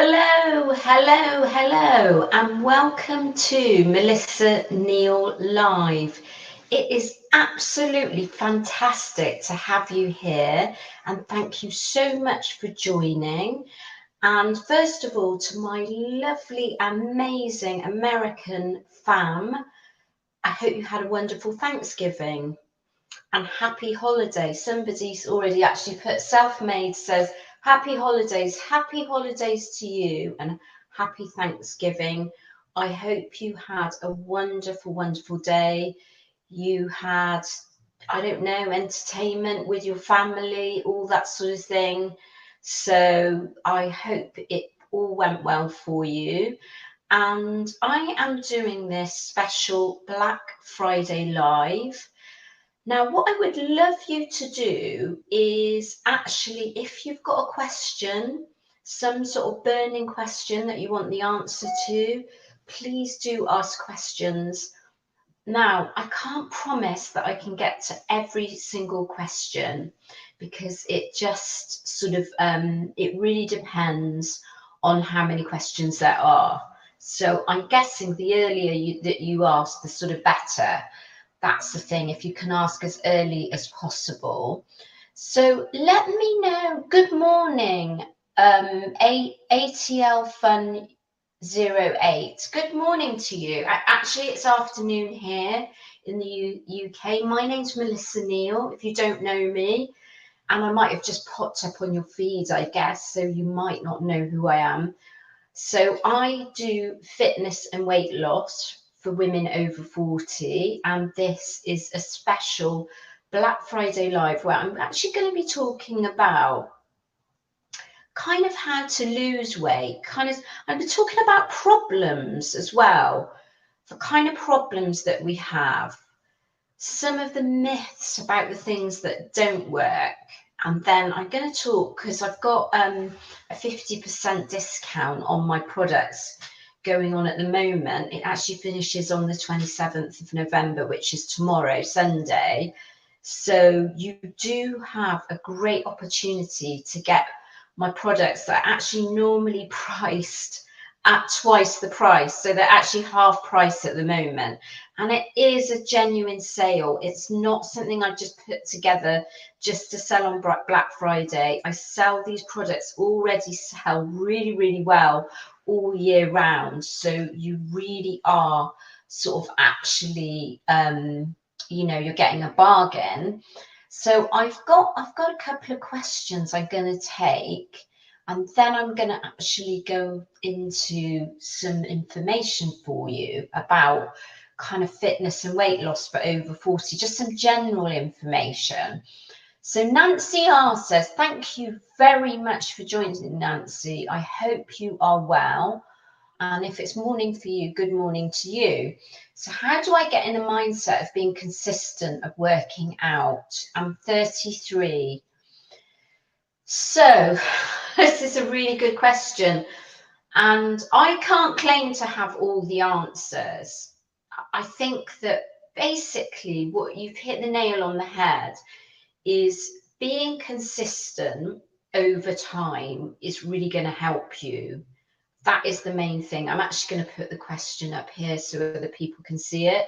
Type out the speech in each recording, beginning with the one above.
Hello, hello, hello, and welcome to Melissa Neal Live. It is absolutely fantastic to have you here, and thank you so much for joining. And first of all, to my lovely, amazing American fam, I hope you had a wonderful Thanksgiving and happy holidays. Somebody's already actually put self-made, says happy holidays to you and happy Thanksgiving. I hope you had a wonderful, wonderful day. You had, I don't know, entertainment with your family, all that sort of thing. So I hope it all went well for you. And I am doing this special Black Friday live. Now, what I would love you to do is actually, if you've got a question, some sort of burning question that you want the answer to, please do ask questions. Now, I can't promise that I can get to every single question because it just sort of, it really depends on how many questions there are. So I'm guessing the earlier that you ask, the sort of better. That's the thing, if you can ask as early as possible. So let me know. Good morning, ATL Fun 08. Good morning to you. Actually, it's afternoon here in the UK. My name's Melissa Neal, if you don't know me, and I might have just popped up on your feed, I guess, so you might not know who I am. So I do fitness and weight loss for women over 40, and this is a special Black Friday live where I'm actually going to be talking about kind of how to lose weight, I'll be talking about problems as well, the kind of problems that we have, some of the myths about the things that don't work. And then I'm going to talk, because I've got a 50% discount on my products going on at the moment. It actually finishes on the 27th of November, which is tomorrow, Sunday. So you do have a great opportunity to get my products that are actually normally priced at twice the price. So they're actually half price at the moment. And it is a genuine sale. It's not something I just put together just to sell on Black Friday. I sell these products, already sell really, really well all year round. So you really are sort of actually, you're getting a bargain. So I've got a couple of questions I'm going to take, and then I'm going to actually go into some information for you about kind of fitness and weight loss for over 40, just some general information. So Nancy R says, thank you very much for joining, Nancy. I hope you are well. And if it's morning for you, good morning to you. So how do I get in a mindset of being consistent, of working out? I'm 33. So this is a really good question. And I can't claim to have all the answers. I think that basically what you've hit the nail on the head is being consistent over time is really going to help you. That is the main thing. I'm actually going to put the question up here so other people can see it.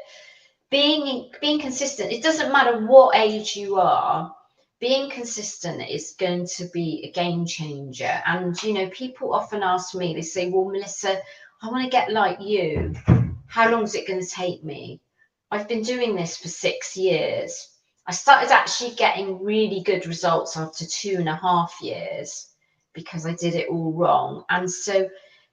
Being consistent, it doesn't matter what age you are, being consistent is going to be a game changer. And, people often ask me, they say, well, Melissa, I want to get like you. How long is it going to take me? I've been doing this for 6 years. I started actually getting really good results after 2.5 years because I did it all wrong. And so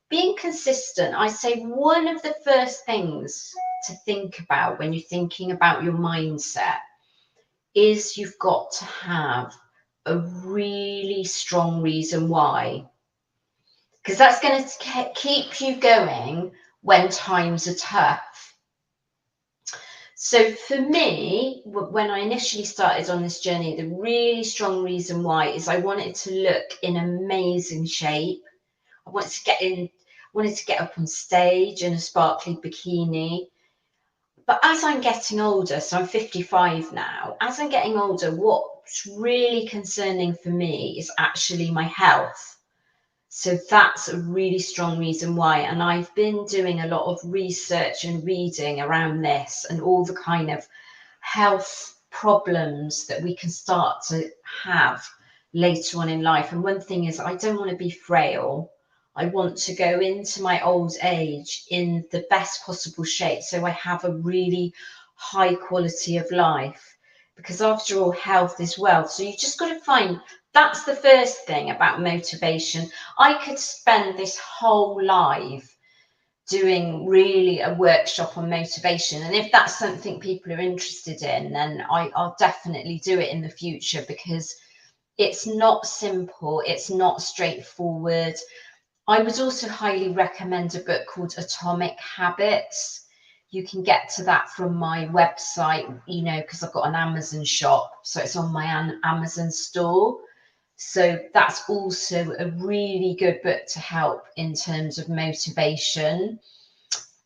being consistent, I say one of the first things to think about when you're thinking about your mindset is you've got to have a really strong reason why, because that's going to keep you going when times are tough. So for me, when I initially started on this journey, the really strong reason why is I wanted to look in amazing shape. I wanted to get up on stage in a sparkly bikini. But as I'm getting older, so I'm 55 now, as I'm getting older, what's really concerning for me is actually my health. So that's a really strong reason why. And I've been doing a lot of research and reading around this and all the kind of health problems that we can start to have later on in life. And one thing is, I don't want to be frail. I want to go into my old age in the best possible shape, so I have a really high quality of life, because after all, health is wealth. So you just got to find, that's the first thing about motivation. I could spend this whole life doing really a workshop on motivation, and if that's something people are interested in, then I'll definitely do it in the future, because it's not simple, it's not straightforward. I would also highly recommend a book called Atomic Habits. You can get to that from my website, you know, because I've got an Amazon shop, so it's on my Amazon store. So that's also a really good book to help in terms of motivation.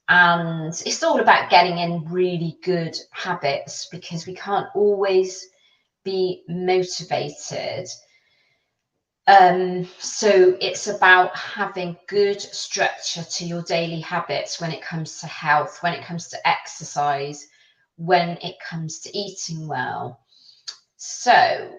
And it's all about getting in really good habits, because we can't always be motivated. So it's about having good structure to your daily habits when it comes to health, when it comes to exercise, when it comes to eating well. So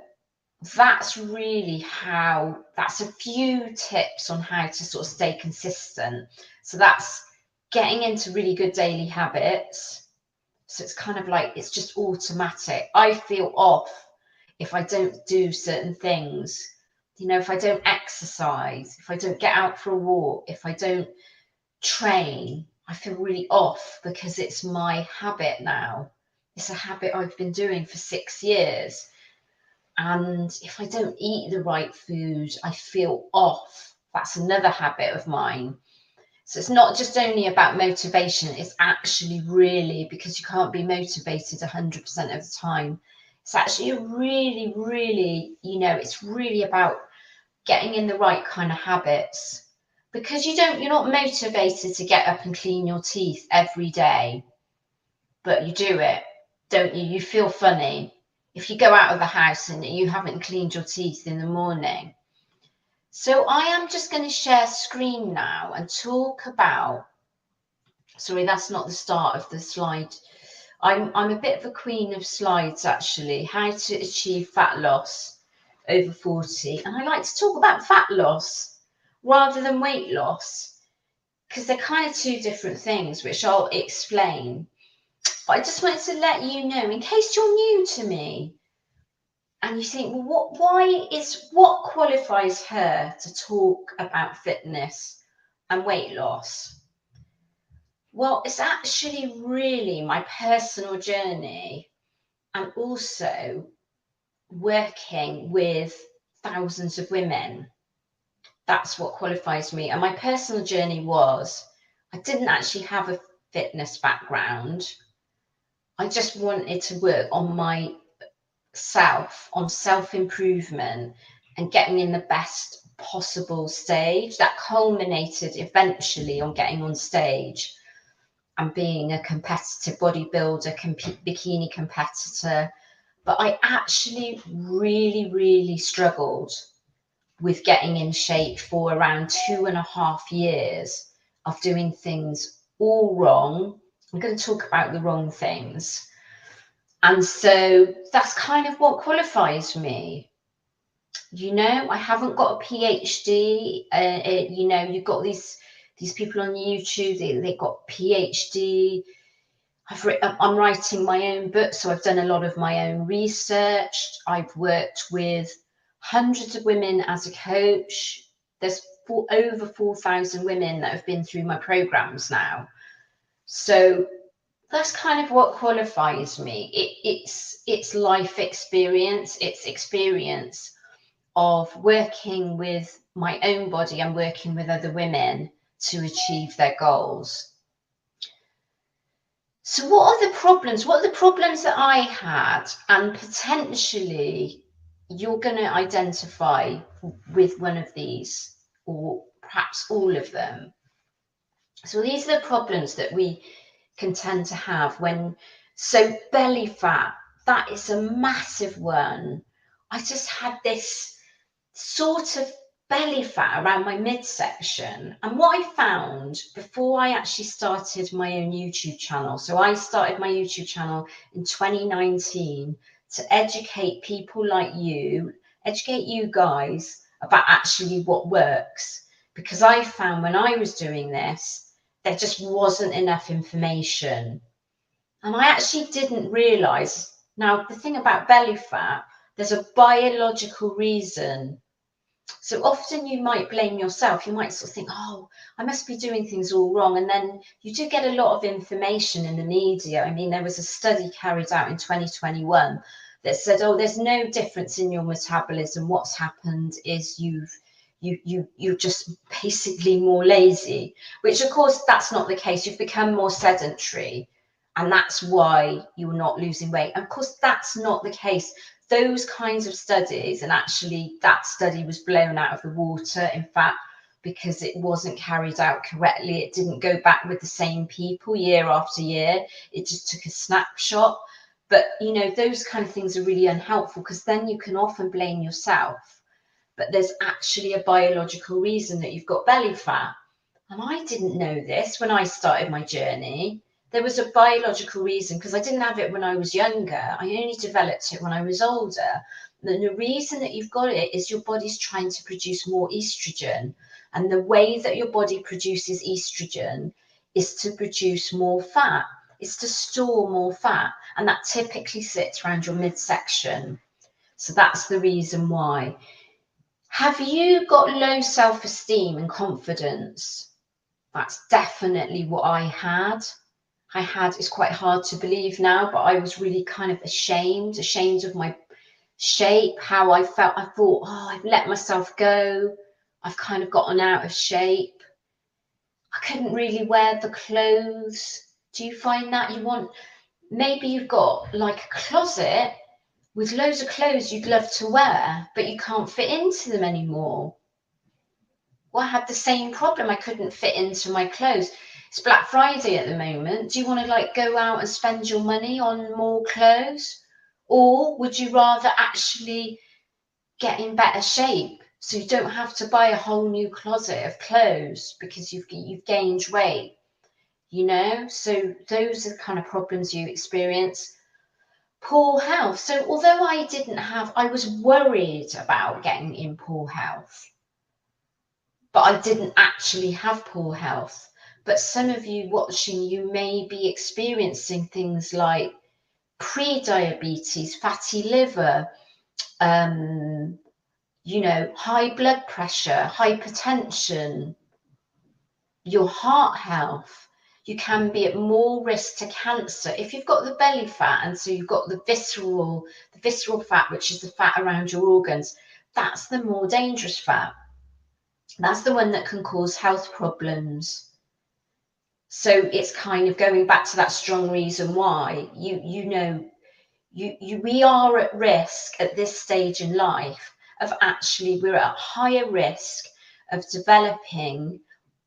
that's really how, that's a few tips on how to sort of stay consistent. So that's getting into really good daily habits. So it's kind of like, it's just automatic. I feel off if I don't do certain things. You know, if I don't exercise, if I don't get out for a walk, if I don't train, I feel really off, because it's my habit now. It's a habit I've been doing for 6 years. And if I don't eat the right food, I feel off. That's another habit of mine. So it's not just only about motivation, it's actually really, because you can't be motivated 100% of the time. It's actually a really, really, you know, it's really about getting in the right kind of habits, because you're not motivated to get up and clean your teeth every day, but you do it, don't you? You feel funny if you go out of the house and you haven't cleaned your teeth in the morning. So I am just going to share screen now and talk about, sorry, that's not the start of the slide. I'm a bit of a queen of slides, actually. How to achieve fat loss over 40. And I like to talk about fat loss rather than weight loss, because they're kind of two different things, which I'll explain. But I just wanted to let you know, in case you're new to me and you think, well, what qualifies her to talk about fitness and weight loss? Well, it's actually really my personal journey, and also working with thousands of women. That's what qualifies me. And my personal journey was, I didn't actually have a fitness background. I just wanted to work on myself, on self-improvement and getting in the best possible stage. That culminated eventually on getting on stage and being a competitive bodybuilder, bikini competitor. But I actually really, really struggled with getting in shape for around 2.5 years of doing things all wrong. I'm going to talk about the wrong things. And so that's kind of what qualifies me. You know, I haven't got a PhD. You know, you've got these people on YouTube, they've got PhD. I'm writing my own book, so I've done a lot of my own research. I've worked with hundreds of women as a coach. There's over 4,000 women that have been through my programs now. So that's kind of what qualifies me. It's life experience. It's experience of working with my own body and working with other women to achieve their goals. So what are the problems? What are the problems that I had? And potentially you're going to identify with one of these, or perhaps all of them. So these are the problems that we can tend to have when, so belly fat, that is a massive one. I just had this sort of belly fat around my midsection. And what I found before I actually started my own YouTube channel, so I started my YouTube channel in 2019 to educate people like you, educate you guys about actually what works. Because I found when I was doing this, there just wasn't enough information. And I actually didn't realize. Now, the thing about belly fat, there's a biological reason. So often you might blame yourself. You might sort of think, oh, I must be doing things all wrong. And then you do get a lot of information in the media. I mean, there was a study carried out in 2021 that said, oh, there's no difference in your metabolism. What's happened is you're just basically more lazy, which of course that's not the case. You've become more sedentary, and that's why you're not losing weight. And of course, that's not the case. Those kinds of studies, and actually that study was blown out of the water, in fact, because it wasn't carried out correctly. It didn't go back with the same people year after year. It just took a snapshot. But, you know, those kind of things are really unhelpful, because then you can often blame yourself. But there's actually a biological reason that you've got belly fat. And I didn't know this when I started my journey. There was a biological reason, because I didn't have it when I was younger. I only developed it when I was older. And the reason that you've got it is your body's trying to produce more estrogen. And the way that your body produces estrogen is to produce more fat. It's to store more fat. And that typically sits around your midsection. So that's the reason why. Have you got low self-esteem and confidence? That's definitely what I had. It's quite hard to believe now, but I was really kind of ashamed of my shape, how I felt. I thought, oh, I've let myself go. I've kind of gotten out of shape. I couldn't really wear the clothes. Do you find that maybe you've got like a closet with loads of clothes you'd love to wear, but you can't fit into them anymore? Well, I had the same problem. I couldn't fit into my clothes. It's Black Friday at the moment. Do you want to like go out and spend your money on more clothes? Or would you rather actually get in better shape so you don't have to buy a whole new closet of clothes because you've gained weight? You know, so those are the kind of problems you experience. Poor health. So although I was worried about getting in poor health, but I didn't actually have poor health. But some of you watching, you may be experiencing things like pre-diabetes, fatty liver, you know, high blood pressure, hypertension, your heart health. You can be at more risk to cancer if you've got the belly fat, and so you've got the visceral fat, which is the fat around your organs. That's the more dangerous fat. That's the one that can cause health problems. So it's kind of going back to that strong reason why we are at risk at this stage in life of we're at higher risk of developing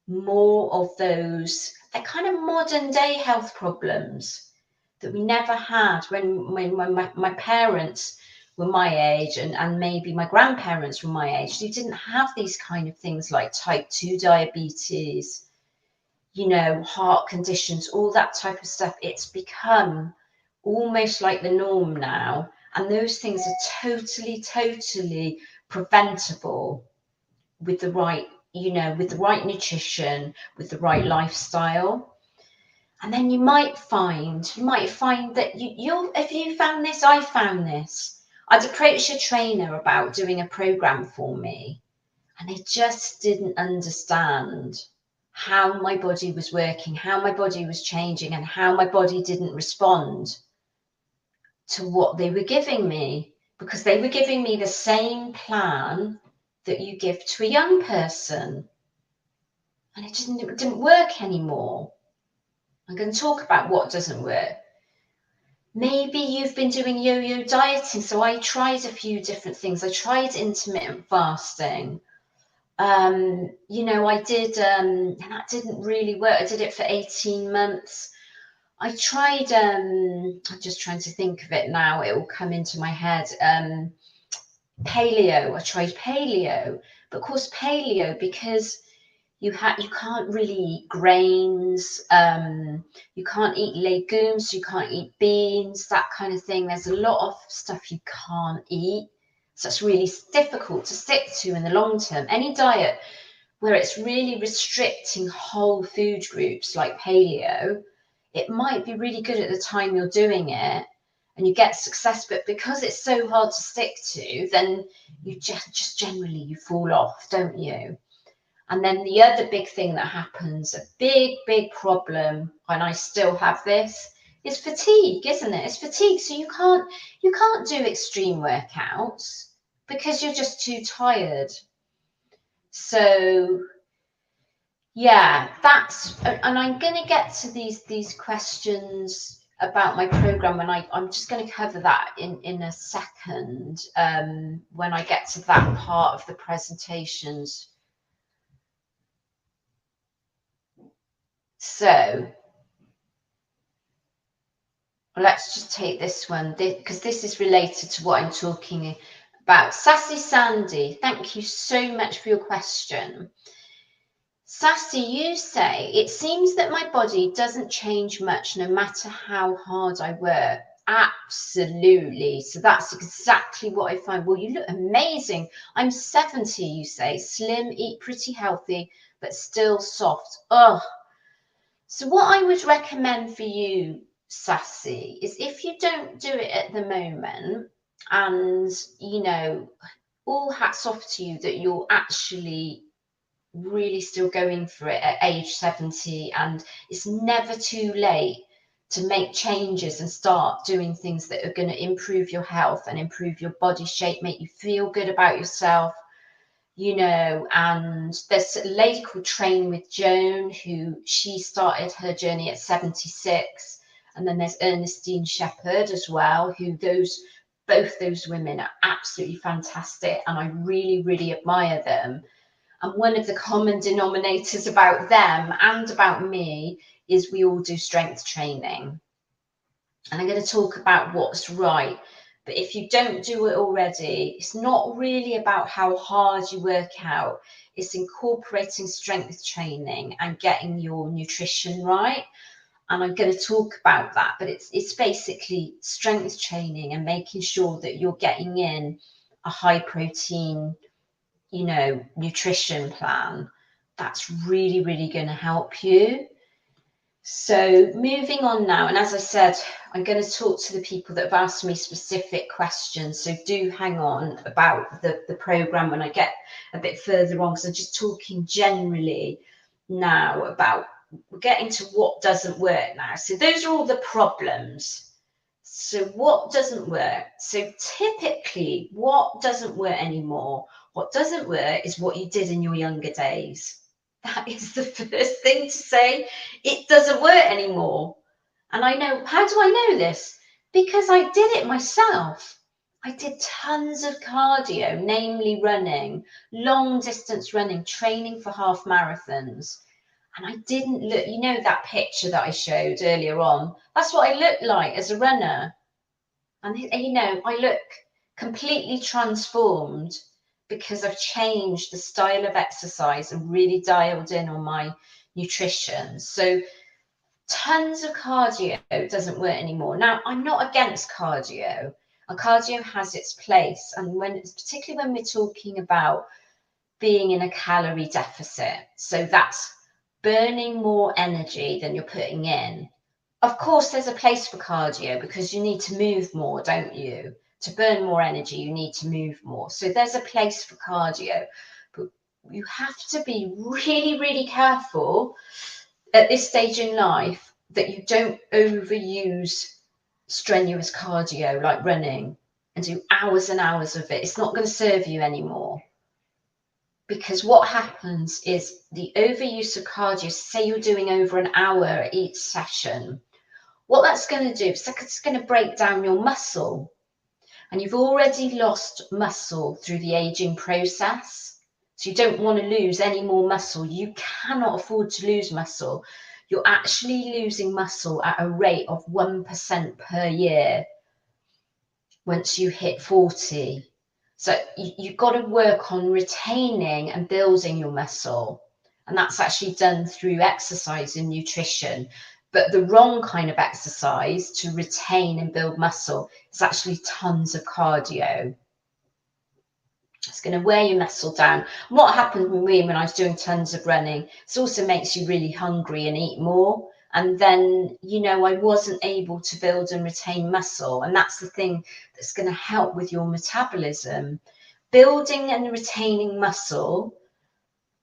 more of those, they're kind of modern day health problems that we never had when my parents were my age, and maybe my grandparents were my age. They didn't have these kind of things like type 2 diabetes, you know, heart conditions, all that type of stuff. It's become almost like the norm now. And those things are totally preventable with the right, you know, with the right nutrition, with the right lifestyle. And then you might find that if you found this, I found this. I'd approach a trainer about doing a program for me, and they just didn't understand how my body was working, how my body was changing, and how my body didn't respond to what they were giving me, because they were giving me the same plan that you give to a young person, and it didn't work anymore. I'm going to talk about what doesn't work. Maybe you've been doing yo-yo dieting. So I tried a few different things. I tried intermittent fasting. You know, I did, and that didn't really work. I did it for 18 months. I tried, I'm just trying to think of it now. It will come into my head. Paleo. I tried paleo, But of course, paleo, because you can't really eat grains, you can't eat legumes, you can't eat beans, that kind of thing. There's a lot of stuff you can't eat. So it's really difficult to stick to in the long term. Any diet where it's really restricting whole food groups like paleo, it might be really good at the time you're doing it and you get success, but because it's so hard to stick to, then you just generally you fall off, don't you? And then the other big thing that happens, a big problem, and I still have this, is fatigue, isn't it? It's fatigue. So you can't do extreme workouts because you're just too tired. So yeah, and I'm going to get to these questions about my program, and I'm just going to cover that in a second, when I get to that part of the presentations. So let's just take this one, because this is related to what I'm talking about. Sassy Sandy, thank you so much for your question. Sassy, you say, it seems that my body doesn't change much no matter how hard I work. Absolutely. So that's exactly what I find. Well, you look amazing. I'm 70, you say, slim, eat pretty healthy, but still soft. Oh, so what I would recommend for you, Sassy, is if you don't do it at the moment, and, you know, all hats off to you that you're actually really still going for it at age 70, and it's never too late to make changes and start doing things that are going to improve your health and improve your body shape, make you feel good about yourself, you know. And there's a lady called Train with Joan, who she started her journey at 76, and then there's Ernestine Shepherd as well, who both those women are absolutely fantastic, and I really admire them. And one of the common denominators about them and about me is we all do strength training. And I'm going to talk about what's right. But if you don't do it already, it's not really about how hard you work out. It's incorporating strength training and getting your nutrition right. And I'm going to talk about that. But it's basically strength training and making sure that you're getting in a high protein, you know, nutrition plan. That's really going to help you. So moving on now, and as I said, I'm going to talk to the people that have asked me specific questions, so do hang on about the program when I get a bit further on, because I'm just talking generally now about getting to what doesn't work now. So those are all the problems. So what doesn't work? So typically what doesn't work anymore, what doesn't work is what you did in your younger days. That is the first thing to say. It doesn't work anymore. And I know, how do I know this? Because I did it myself. I did tons of cardio, namely running, long distance running, training for half marathons. And I didn't look, you know, that picture that I showed earlier on, that's what I looked like as a runner. And, you know, I look completely transformed because I've changed the style of exercise and really dialed in on my nutrition. So tons of cardio doesn't work anymore. Now, I'm not against cardio, and cardio has its place. And particularly when we're talking about being in a calorie deficit, so that's burning more energy than you're putting in. Of course, there's a place for cardio because you need to move more, don't you? To burn more energy, you need to move more. So there's a place for cardio, but you have to be really careful at this stage in life that you don't overuse strenuous cardio like running and do hours and hours of it. It's not going to serve you anymore. Because what happens is the overuse of cardio, say you're doing over an hour each session, what that's going to do is it's going to break down your muscle. And you've already lost muscle through the aging process. So you don't want to lose any more muscle. You cannot afford to lose muscle. You're actually losing muscle at a rate of 1% per year once you hit 40. So you've got to work on retaining and building your muscle. And that's actually done through exercise and nutrition. But the wrong kind of exercise to retain and build muscle is actually tons of cardio. It's going to wear your muscle down. And what happened with me when I was doing tons of running, it also makes you really hungry and eat more. And then, you know, I wasn't able to build and retain muscle. And that's the thing that's going to help with your metabolism. Building and retaining muscle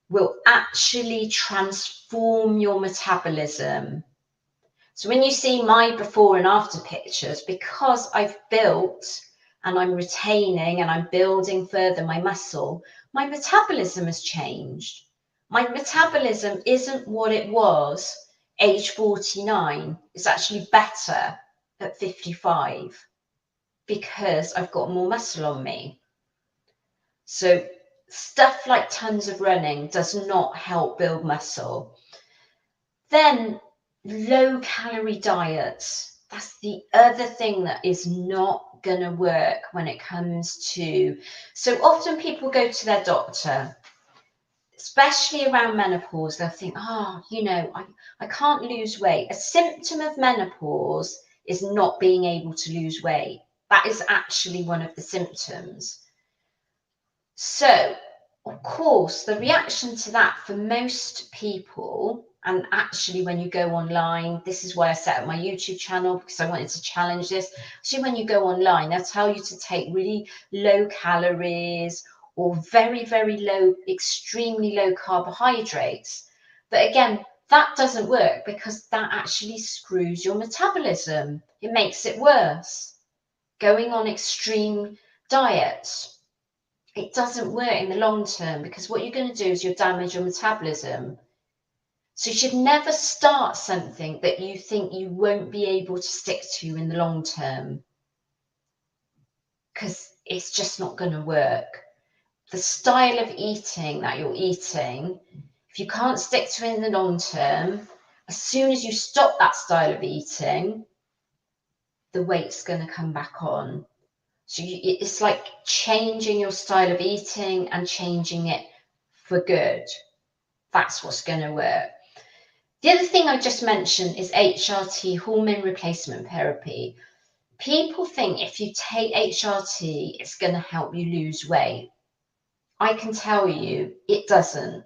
will actually transform your metabolism. So when you see my before and after pictures, because I've built and I'm retaining and I'm building further my muscle, my metabolism has changed. My metabolism isn't what it was age 49. It's actually better at 55 because I've got more muscle on me. So stuff like tons of running does not help build muscle. Then low calorie diets. That's the other thing that is not going to work when it comes to. So often people go to their doctor, especially around menopause. They'll think, you know, I can't lose weight. A symptom of menopause is not being able to lose weight. That is actually one of the symptoms. So, of course, the reaction to that for most people, and actually when you go online, this is why I set up my YouTube channel, because I wanted to challenge this. Actually, when you go online, they'll tell you to take really low calories or very, very low, extremely low carbohydrates. But again, that doesn't work because that actually screws your metabolism. It makes it worse. Going on extreme diets, it doesn't work in the long term because what you're going to do is you'll damage your metabolism. So you should never start something that you think you won't be able to stick to in the long term, because it's just not going to work. The style of eating that you're eating, if you can't stick to it in the long term, as soon as you stop that style of eating, the weight's going to come back on. So it's like changing your style of eating and changing it for good. That's what's going to work. The other thing I just mentioned is HRT, hormone replacement therapy. People think if you take HRT, it's going to help you lose weight. I can tell you it doesn't.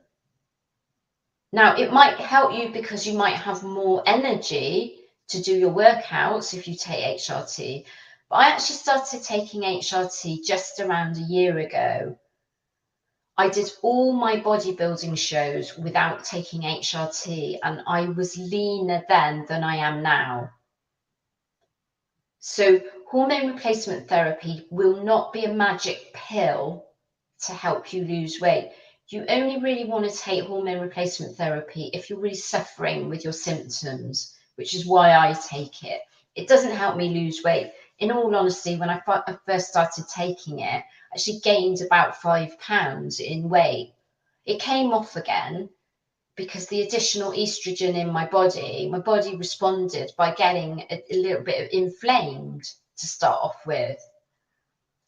Now, it might help you because you might have more energy to do your workouts if you take HRT. But I actually started taking HRT just around a year ago. I did all my bodybuilding shows without taking HRT, and I was leaner then than I am now. So hormone replacement therapy will not be a magic pill to help you lose weight. You only really want to take hormone replacement therapy if you're really suffering with your symptoms, which is why I take it. It doesn't help me lose weight. In all honesty, when I first started taking it, I actually gained about 5 pounds in weight. It came off again because the additional estrogen in my body responded by getting a little bit inflamed to start off with.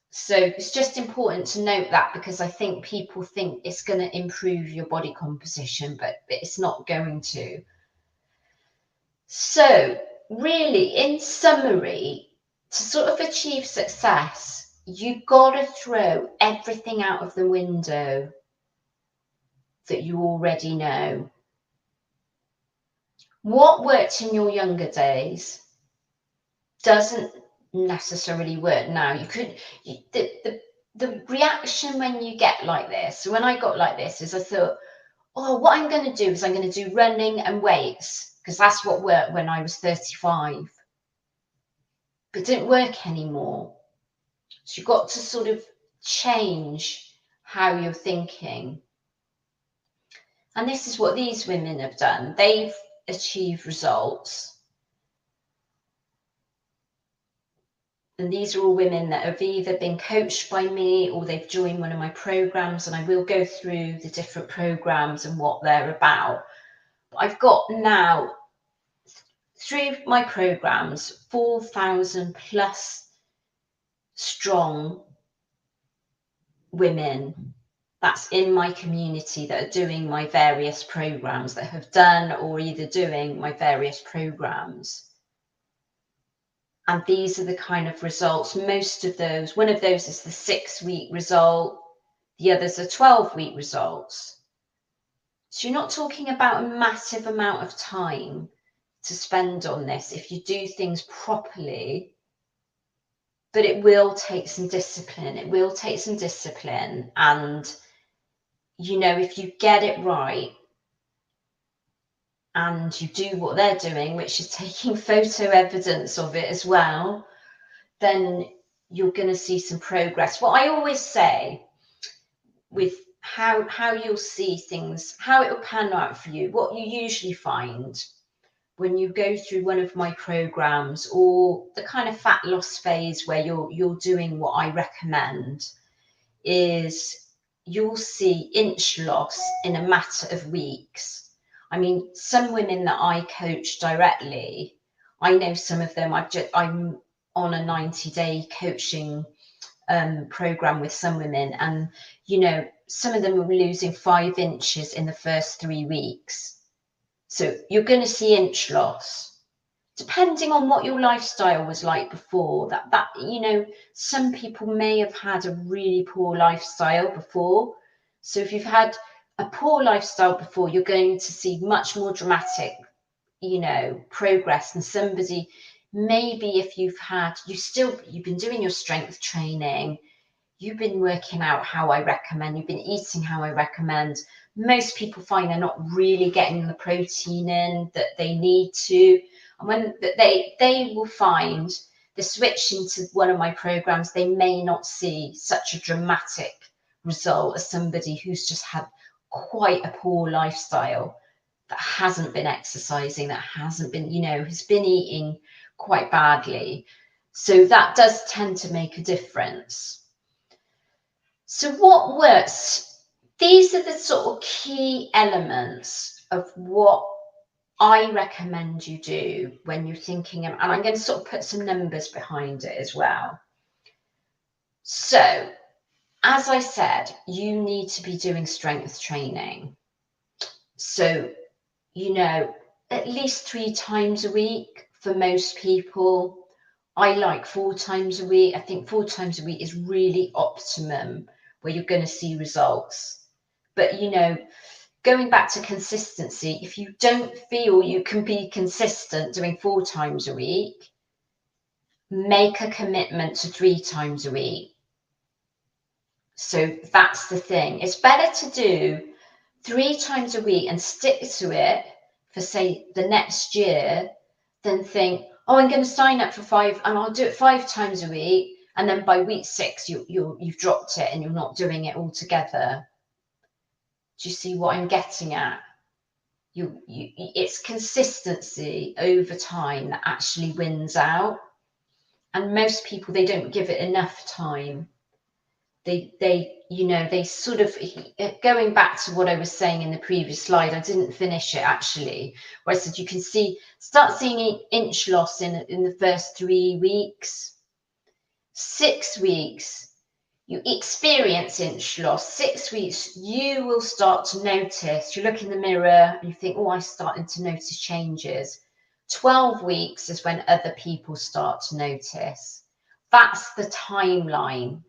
So it's just important to note that, because I think people think it's going to improve your body composition, but it's not going to. So really, in summary, to sort of achieve success, you've got to throw everything out of the window that you already know. What worked in your younger days doesn't necessarily work now. The reaction when you get like this, so when I got like this, is I thought, what I'm going to do is I'm going to do running and weights, because that's what worked when I was 35. But it didn't work anymore. So you've got to sort of change how you're thinking. And this is what these women have done. They've achieved results. And these are all women that have either been coached by me or they've joined one of my programs, and I will go through the different programs and what they're about. But I've got now, through my programs, 4,000 plus strong women that's in my community that are doing my various programs, that have done or either doing my various programs. And these are the kind of results. Most of those, one of those is the 6-week result. The others are 12-week results. So you're not talking about a massive amount of time to spend on this if you do things properly, but it will take some discipline. It will take some discipline. And, you know, if you get it right and you do what they're doing, which is taking photo evidence of it as well, then you're going to see some progress. What I always say with how you'll see things, how it will pan out for you, what you usually find when you go through one of my programs, or the kind of fat loss phase where you're doing what I recommend, is you'll see inch loss in a matter of weeks. I mean, some women that I coach directly, I know some of them, I'm on a 90-day coaching program with some women, and you know, some of them are losing 5 inches in the first 3 weeks. So you're going to see inch loss, depending on what your lifestyle was like before. That you know, some people may have had a really poor lifestyle before. So if you've had a poor lifestyle before, you're going to see much more dramatic, you know, progress than somebody. Maybe if you've been doing your strength training, you've been working out how I recommend, you've been eating how I recommend. Most people find they're not really getting the protein in that they need to. And when they will find the switch into one of my programs, they may not see such a dramatic result as somebody who's just had quite a poor lifestyle, that hasn't been exercising, that hasn't been, you know, has been eating quite badly. So that does tend to make a difference. So what works? These are the sort of key elements of what I recommend you do when you're thinking, and I'm going to sort of put some numbers behind it as well. So, as I said, you need to be doing strength training. So, you know, at least 3 times a week for most people. I like 4 times a week. I think 4 times a week is really optimum, where you're going to see results. But, you know, going back to consistency, if you don't feel you can be consistent doing 4 times a week, make a commitment to 3 times a week. So that's the thing. It's better to do 3 times a week and stick to it for, say, the next year, than think, oh, I'm going to sign up for 5 and I'll do it 5 times a week, and then by week 6 you've dropped it and you're not doing it altogether. Do you see what I'm getting at? It's consistency over time that actually wins out, and most people, they don't give it enough time. They you know, they sort of, going back to what I was saying in the previous slide, I didn't finish it actually, where I said you can start seeing inch loss in the first 3 weeks. 6 weeks, you experience inch loss. 6 weeks, you will start to notice. You look in the mirror and you think, oh, I'm starting to notice changes. 12 weeks is when other people start to notice. That's the timeline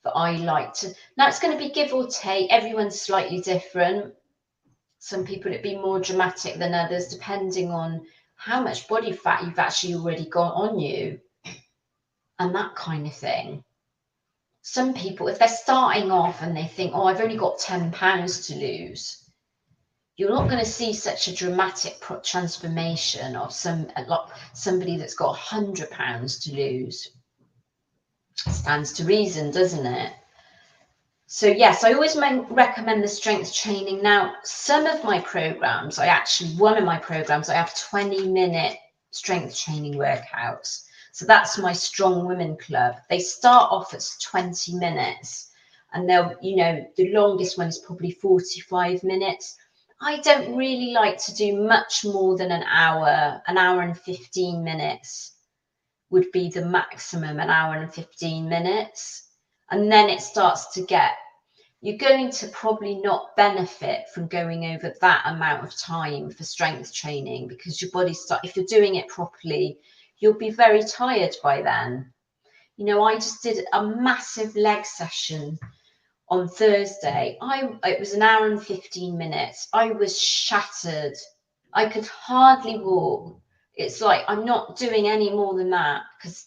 that I like to. Now, it's going to be give or take. Everyone's slightly different. Some people, it'd be more dramatic than others, depending on how much body fat you've actually already got on you and that kind of thing. Some people, if they're starting off and they think, oh, I've only got 10 pounds to lose, you're not going to see such a dramatic transformation of somebody that's got 100 pounds to lose. Stands to reason, doesn't it? So yes, I always recommend the strength training. Now, some of my programs, one of my programs, I have 20-minute strength training workouts. So that's my Strong Women Club. They start off at 20 minutes, and they'll, you know, the longest one is probably 45 minutes. I don't really like to do much more than an hour and 15 minutes would be the maximum, an hour and 15 minutes. And then it starts to get you're going to probably not benefit from going over that amount of time for strength training, because your body if you're doing it properly, you'll be very tired by then. You know, I just did a massive leg session on Thursday. It was an hour and 15 minutes. I was shattered. I could hardly walk. It's like I'm not doing any more than that, because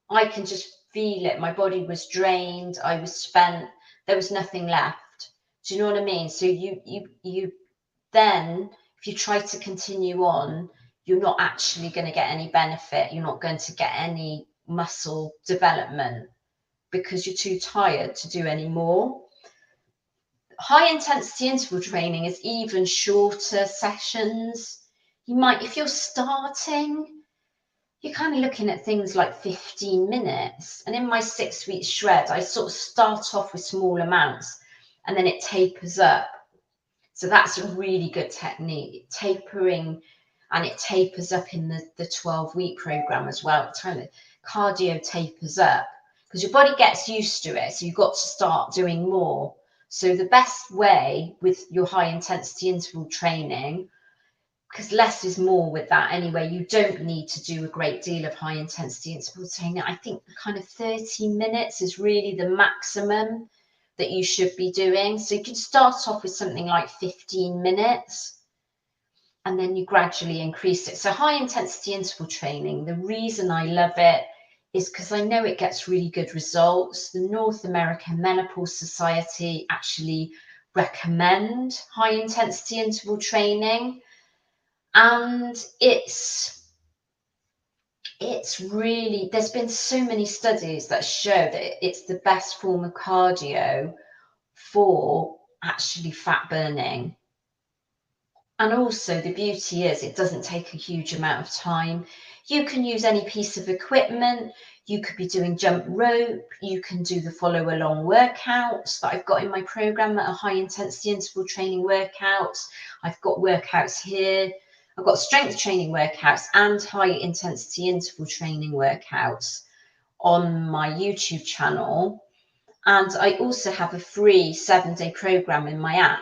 I can just feel it. My body was drained. I was spent. There was nothing left. Do you know what I mean? So you then, if you try to continue on, you're not actually going to get any benefit. You're not going to get any muscle development, because you're too tired to do any more. High intensity interval training is even shorter sessions. You might, if you're starting, you're kind of looking at things like 15 minutes. And in my 6-week shred, I sort of start off with small amounts and then it tapers up. So that's a really good technique, tapering, and it tapers up in the 12-week program as well. Cardio tapers up because your body gets used to it. So you've got to start doing more. So the best way with your high intensity interval training, because less is more with that anyway, you don't need to do a great deal of high intensity interval training. I think kind of 30 minutes is really the maximum that you should be doing. So you can start off with something like 15 minutes and then you gradually increase it. So high intensity interval training, the reason I love it is because I know it gets really good results. The North American Menopause Society actually recommend high intensity interval training, and it's really, there's been so many studies that show that it's the best form of cardio for actually fat burning. And also the beauty is it doesn't take a huge amount of time. You can use any piece of equipment. You could be doing jump rope. You can do the follow along workouts that I've got in my program that are high intensity interval training workouts. I've got workouts here. I've got strength training workouts and high intensity interval training workouts on my YouTube channel. And I also have a free 7-day program in my app.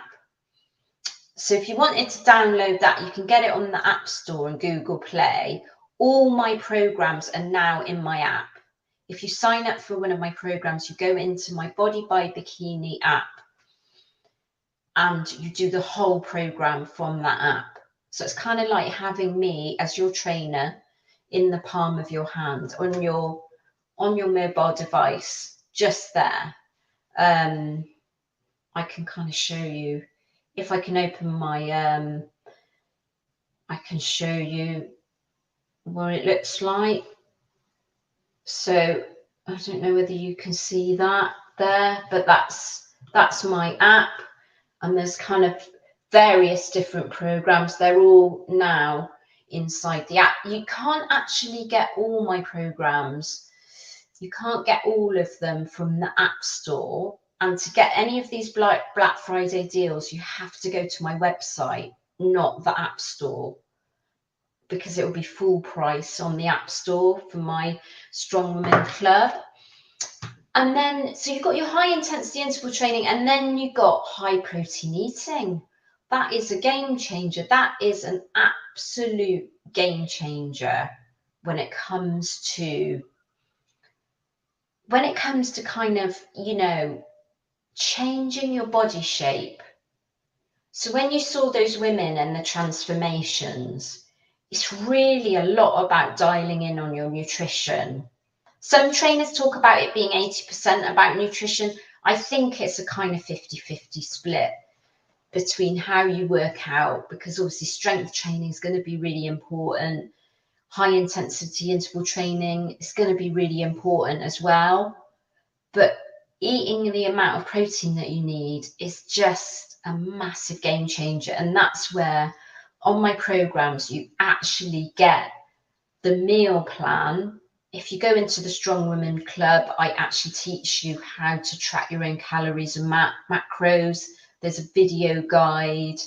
So if you wanted to download that, you can get it on the App Store and Google Play. All my programs are now in my app. If you sign up for one of my programs, you go into my Body by Bikini app and you do the whole program from that app. So it's kind of like having me as your trainer in the palm of your hand on your mobile device, just there. I can kind of show you, if I can open my, I can show you what it looks like. So I don't know whether you can see that there, but that's my app, and there's kind of various different programs. They're all now inside the app. You can't actually get all my programs. You can't get all of them from the App Store. And to get any of these Black Friday deals, you have to go to my website, not the App Store, because it will be full price on the App Store for my Strong Women Club. And then, so you've got your high intensity interval training, and then you've got high protein eating. That is a game changer. That is an absolute game changer when it comes to kind of, you know, changing your body shape. So when you saw those women and the transformations, it's really a lot about dialing in on your nutrition. Some trainers talk about it being 80% about nutrition. I think it's a kind of 50-50 split between how you work out, because obviously strength training is going to be really important. High intensity interval training is going to be really important as well. But eating the amount of protein that you need is just a massive game changer. And that's where on my programs, you actually get the meal plan. If you go into the Strong Women Club, I actually teach you how to track your own calories and macros. There's a video guide.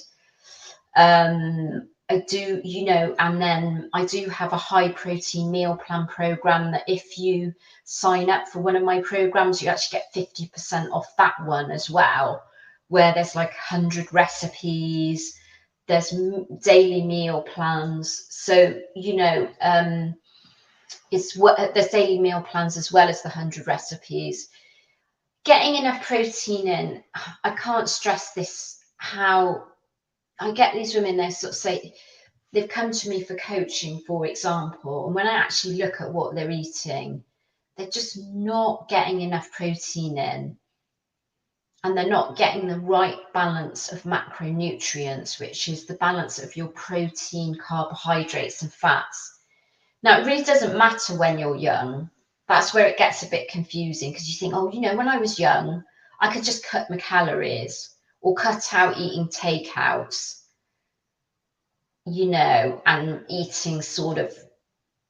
I do, you know, and then I do have a high protein meal plan program that if you sign up for one of my programs, you actually get 50% off that one as well, where there's like 100 recipes, there's daily meal plans. So, you know, it's what there's daily meal plans as well as the 100 recipes. Getting enough protein in, I can't stress this, how I get these women, they sort of say, they've come to me for coaching, for example, and when I actually look at what they're eating, they're just not getting enough protein in, and they're not getting the right balance of macronutrients, which is the balance of your protein, carbohydrates, and fats. Now, it really doesn't matter when you're young. That's where it gets a bit confusing, because you think, oh, you know, when I was young, I could just cut my calories or cut out eating takeouts, you know, and eating sort of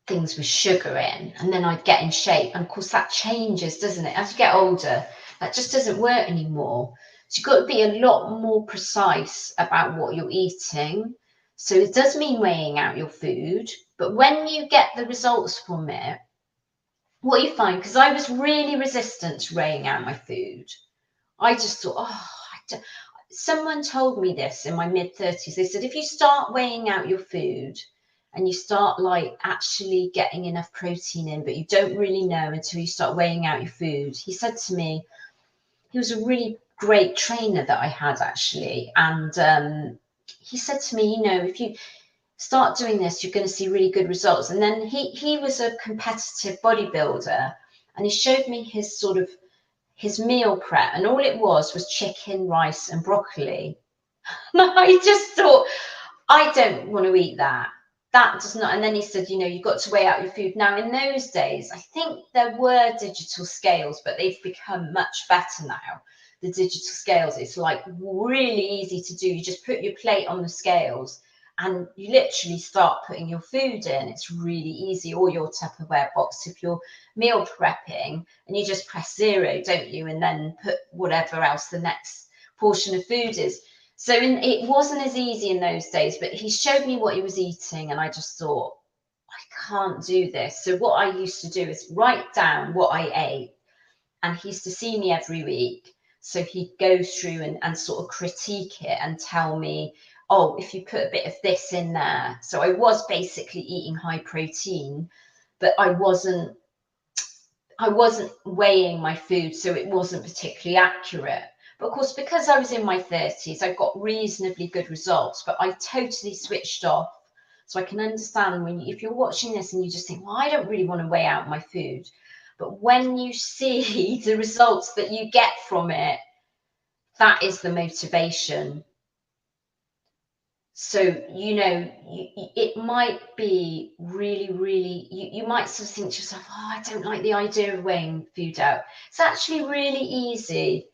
things with sugar in, and then I'd get in shape. And of course, that changes, doesn't it? As you get older, that just doesn't work anymore. So you've got to be a lot more precise about what you're eating. So it does mean weighing out your food, but when you get the results from it, what you find, because I was really resistant to weighing out my food. I just thought, oh, someone told me this in my mid-30s. They said, if you start weighing out your food and you start like actually getting enough protein in, but you don't really know until you start weighing out your food. He said to me, he was a really great trainer that I had actually. And he said to me, you know, if you start doing this, you're going to see really good results. And then he was a competitive bodybuilder, and he showed me his sort of his meal prep, and all it was chicken, rice, and broccoli. And I just thought, I don't want to eat that. That does not. And then he said, you know, you've got to weigh out your food. Now, in those days, I think there were digital scales, but they've become much better now. The digital scales, it's like really easy to do. You just put your plate on the scales and you literally start putting your food in. It's really easy, or your Tupperware box if you're meal prepping, and you just press 0, don't you? And then put whatever else the next portion of food is. So it wasn't as easy in those days, but he showed me what he was eating, and I just thought, I can't do this. So what I used to do is write down what I ate, and he used to see me every week. So he'd go through and sort of critique it and tell me, oh, if you put a bit of this in there. So I was basically eating high protein, but I wasn't weighing my food, so it wasn't particularly accurate. But of course, because I was in my 30s, I got reasonably good results, but I totally switched off. So I can understand when if you're watching this and you just think, well, I don't really want to weigh out my food. But when you see the results that you get from it, that is the motivation. So, you know, it might be really, really, you might sort of think to yourself, oh, I don't like the idea of weighing food out. It's actually really easy.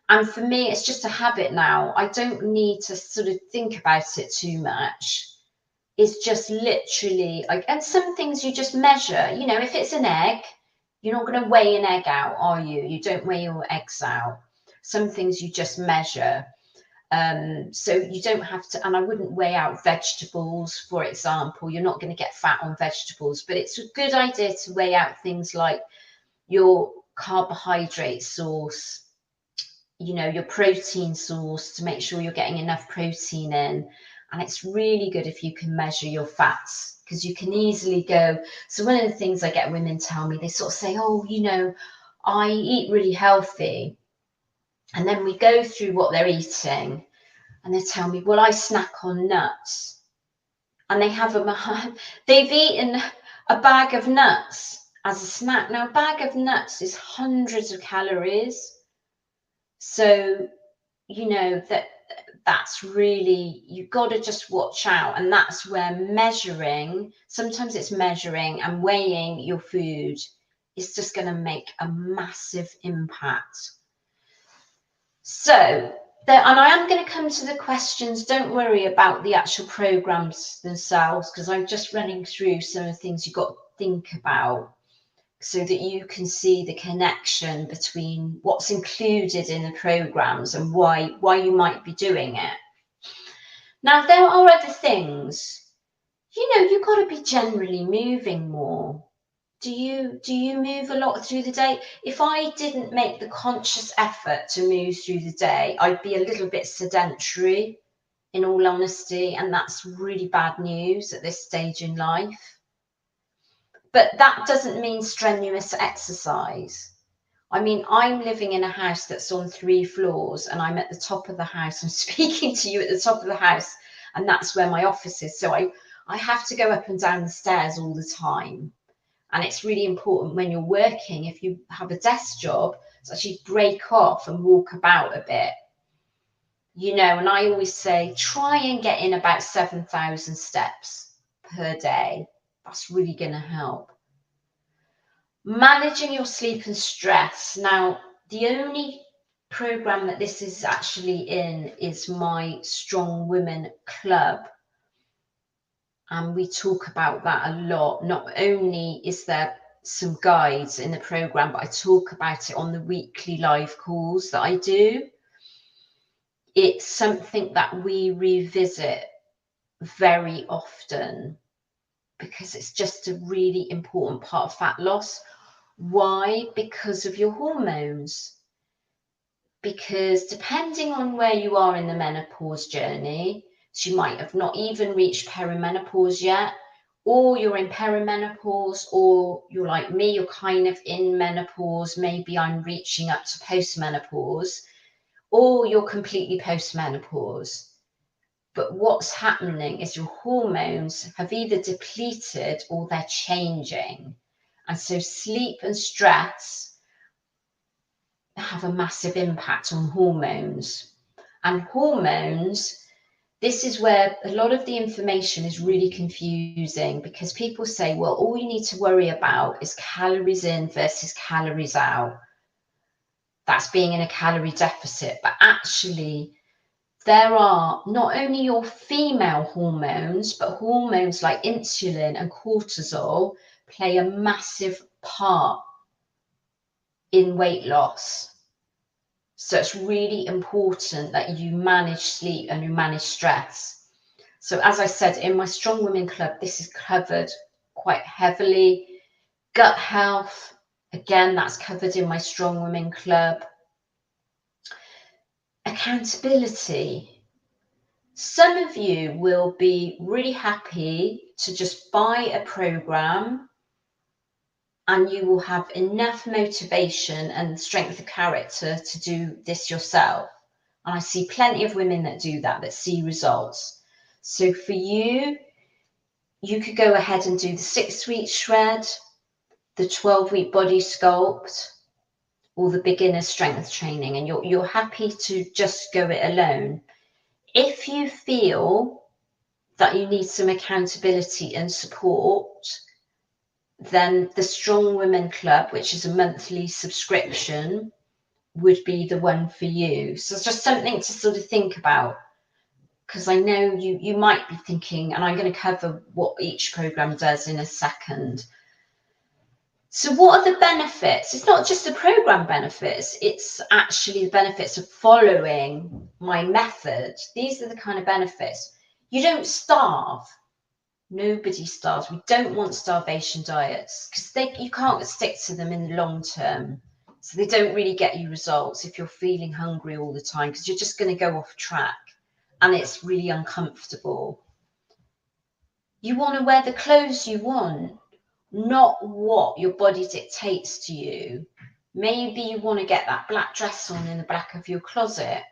And for me, it's just a habit now. I don't need to sort of think about it too much. It's just literally like, and some things you just measure, you know, if it's an egg, you're not going to weigh an egg out, are you? You don't weigh your eggs out. Some things you just measure. So you don't have to, and I wouldn't weigh out vegetables, for example. You're not going to get fat on vegetables, but it's a good idea to weigh out things like your carbohydrate source, you know, your protein source, to make sure you're getting enough protein in. And it's really good if you can measure your fats, because you can easily go. So one of the things I get women tell me, they sort of say, oh, you know, I eat really healthy. And then we go through what they're eating, and they tell me, well, I snack on nuts. And they've eaten a bag of nuts as a snack. Now, a bag of nuts is hundreds of calories. So, you know, that's really, you've got to just watch out. And that's where measuring, sometimes it's measuring and weighing your food is just going to make a massive impact. So, and I am going to come to the questions. Don't worry about the actual programs themselves, because I'm just running through some of the things you've got to think about so that you can see the connection between what's included in the programs and why you might be doing it. Now, there are other things. You've got to be generally moving more. Do you move a lot through the day? If I didn't make the conscious effort to move through the day, I'd be a little bit sedentary, in all honesty, and that's really bad news at this stage in life. But that doesn't mean strenuous exercise. I mean, I'm living in a house that's on 3 floors, and I'm at the top of the house. I'm speaking to you at the top of the house, and that's where my office is. So I have to go up and down the stairs all the time. And it's really important when you're working, if you have a desk job, to actually break off and walk about a bit. And I always say, try and get in about 7,000 steps per day. That's really going to help. Managing your sleep and stress. Now, the only program that this is actually in is my Strong Women Club. And we talk about that a lot. Not only is there some guides in the program, but I talk about it on the weekly live calls that I do. It's something that we revisit very often because it's just a really important part of fat loss. Why? Because of your hormones. Because depending on where you are in the menopause journey, so you might have not even reached perimenopause yet, or you're in perimenopause, or you're like me, you're kind of in menopause, maybe I'm reaching up to postmenopause, or you're completely postmenopause. But what's happening is your hormones have either depleted or they're changing. And so sleep and stress have a massive impact on hormones. And hormones, this is where a lot of the information is really confusing, because people say, well, all you need to worry about is calories in versus calories out. That's being in a calorie deficit. But actually, there are not only your female hormones, but hormones like insulin and cortisol play a massive part in weight loss. So it's really important that you manage sleep and you manage stress. So as I said, in my Strong Women Club, this is covered quite heavily. Gut health, again, that's covered in my Strong Women Club. Accountability. Some of you will be really happy to just buy a program and you will have enough motivation and strength of character to do this yourself. And I see plenty of women that do that, that see results. So for you, you could go ahead and do the 6-week shred, the 12-week body sculpt, or the beginner strength training, and you're happy to just go it alone. If you feel that you need some accountability and support, then the Strong Women Club, which is a monthly subscription, would be the one for you. So it's just something to sort of think about, because I know you might be thinking, and I'm going to cover what each program does in a second. So what are the benefits? It's not just the program benefits, it's actually the benefits of following my method. These are the kind of benefits. You don't starve. Nobody starves. We don't want starvation diets because you can't stick to them in the long term. So they don't really get you results if you're feeling hungry all the time, because you're just going to go off track and it's really uncomfortable. You want to wear the clothes you want, not what your body dictates to you. Maybe you want to get that black dress on in the back of your closet,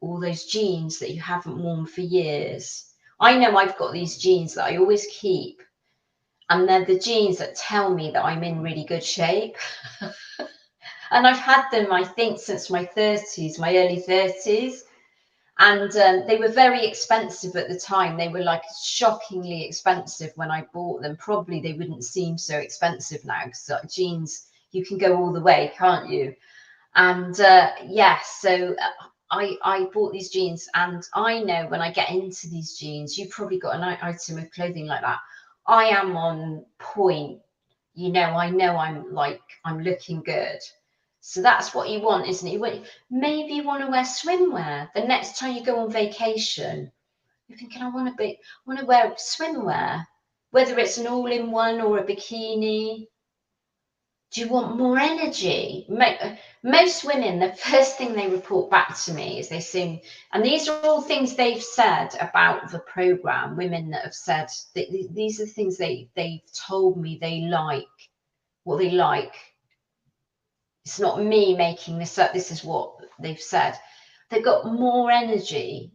or those jeans that you haven't worn for years. I know I've got these jeans that I always keep, and they're the jeans that tell me that I'm in really good shape. And I've had them, I think, since my early 30s. And they were very expensive at the time. They were like shockingly expensive when I bought them. Probably they wouldn't seem so expensive now, because like jeans, you can go all the way, can't you? And so I bought these jeans, and I know when I get into these jeans, you've probably got an item of clothing like that. I am on point. I know I'm looking good. So that's what you want, isn't it? Maybe you want to wear swimwear the next time you go on vacation. You're thinking, I want to wear swimwear, whether it's an all-in-one or a bikini. Do you want more energy? Most women, the first thing they report back to me is they say, and these are all things they've said about the program, women that have said, that these are the things they've told me they like, what they like. It's not me making this up, this is what they've said. They've got more energy,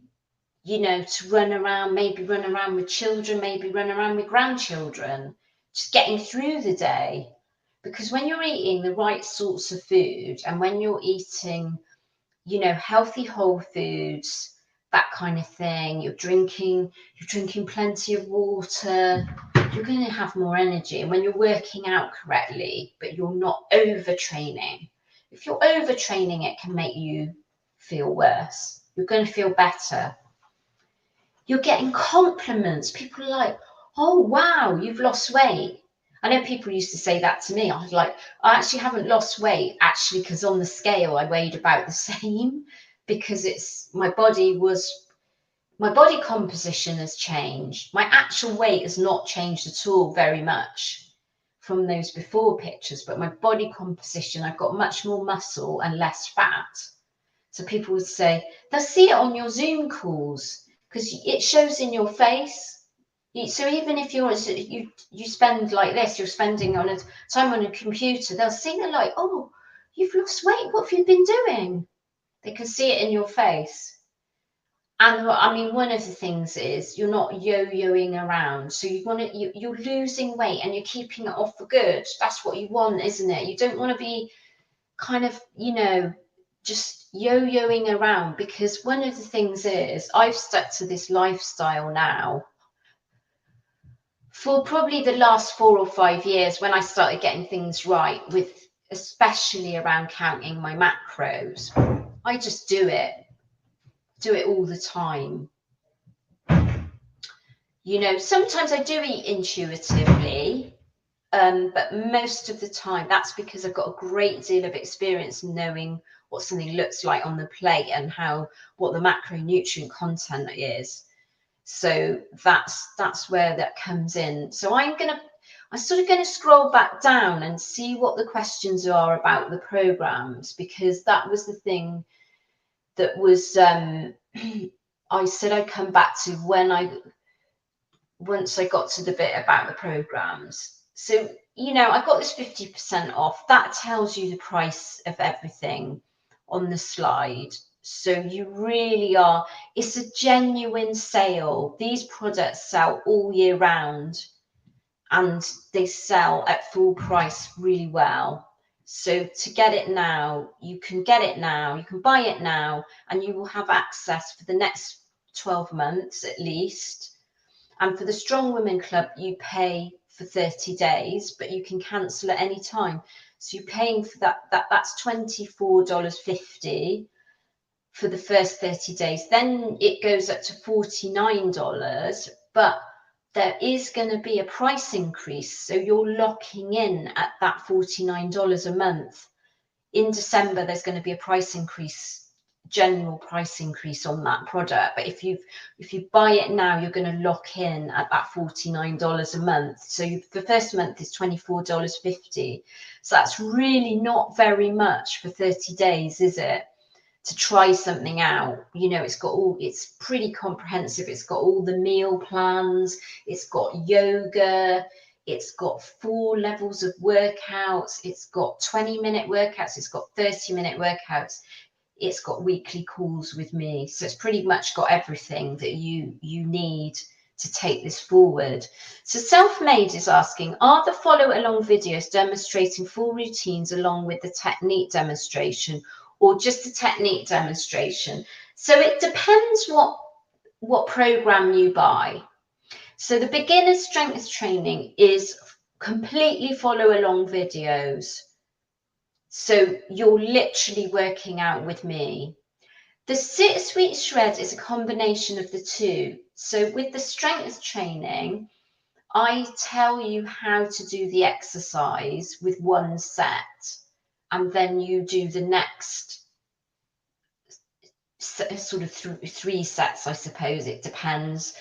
you know, to run around, maybe run around with children, maybe run around with grandchildren, just getting through the day. Because when you're eating the right sorts of food, and when you're eating, you know, healthy whole foods, that kind of thing, you're drinking plenty of water, you're going to have more energy. And when you're working out correctly, but you're not overtraining. If you're overtraining, it can make you feel worse. You're going to feel better. You're getting compliments. People are like, oh, wow, you've lost weight. I know people used to say that to me. I was like, I actually haven't lost weight, actually, because on the scale I weighed about the same, because it's my body composition has changed. My actual weight has not changed at all very much from those before pictures, but my body composition, I've got much more muscle and less fat. So people would say, they'll see it on your Zoom calls because it shows in your face. So even if you spend like this, you're spending on a time on a computer, they'll see, they're like, oh, you've lost weight. What have you been doing? They can see it in your face. And I mean, one of the things is you're not yo-yoing around. So you're losing weight and you're keeping it off for good. That's what you want, isn't it? You don't want to be kind of, you know, just yo-yoing around, because one of the things is I've stuck to this lifestyle now for probably the last 4 or 5 years, when I started getting things right, with especially around counting my macros. I just do it all the time. You know, sometimes I do eat intuitively, but most of the time that's because I've got a great deal of experience knowing what something looks like on the plate and what the macronutrient content is. So that's where that comes in. So I'm sort of going to scroll back down and see what the questions are about the programs, because that was the thing that was I said I'd come back to once I got to the bit about the programs. So, you know, I got this 50% off. That tells you the price of everything on the slide. So you really are, it's a genuine sale. These products sell all year round and they sell at full price really well. So to get it now, you can get it now, you can buy it now, and you will have access for the next 12 months at least. And for the Strong Women Club, you pay for 30 days, but you can cancel at any time. So you're paying for that's $24.50 for the first 30 days. Then it goes up to $49, but there is going to be a price increase. So you're locking in at that $49 a month. In December, there's going to be a price increase, general price increase on that product. But if you buy it now, you're going to lock in at that $49 a month. So the first month is $24.50. So that's really not very much for 30 days, is it? To try something out. You know, it's pretty comprehensive. It's got all the meal plans, it's got yoga, it's got 4 levels of workouts, it's got 20-minute workouts, it's got 30-minute workouts, it's got weekly calls with me. So it's pretty much got everything that you need to take this forward. So Self-Made is asking, are the follow along videos demonstrating full routines along with the technique demonstration, or just a technique demonstration? So it depends what program you buy. So the beginner strength training is completely follow along videos. So you're literally working out with me. The Sit Sweet Shred is a combination of the two. So with the strength training, I tell you how to do the exercise with one set, and then you do the next sort of three sets, I suppose. It depends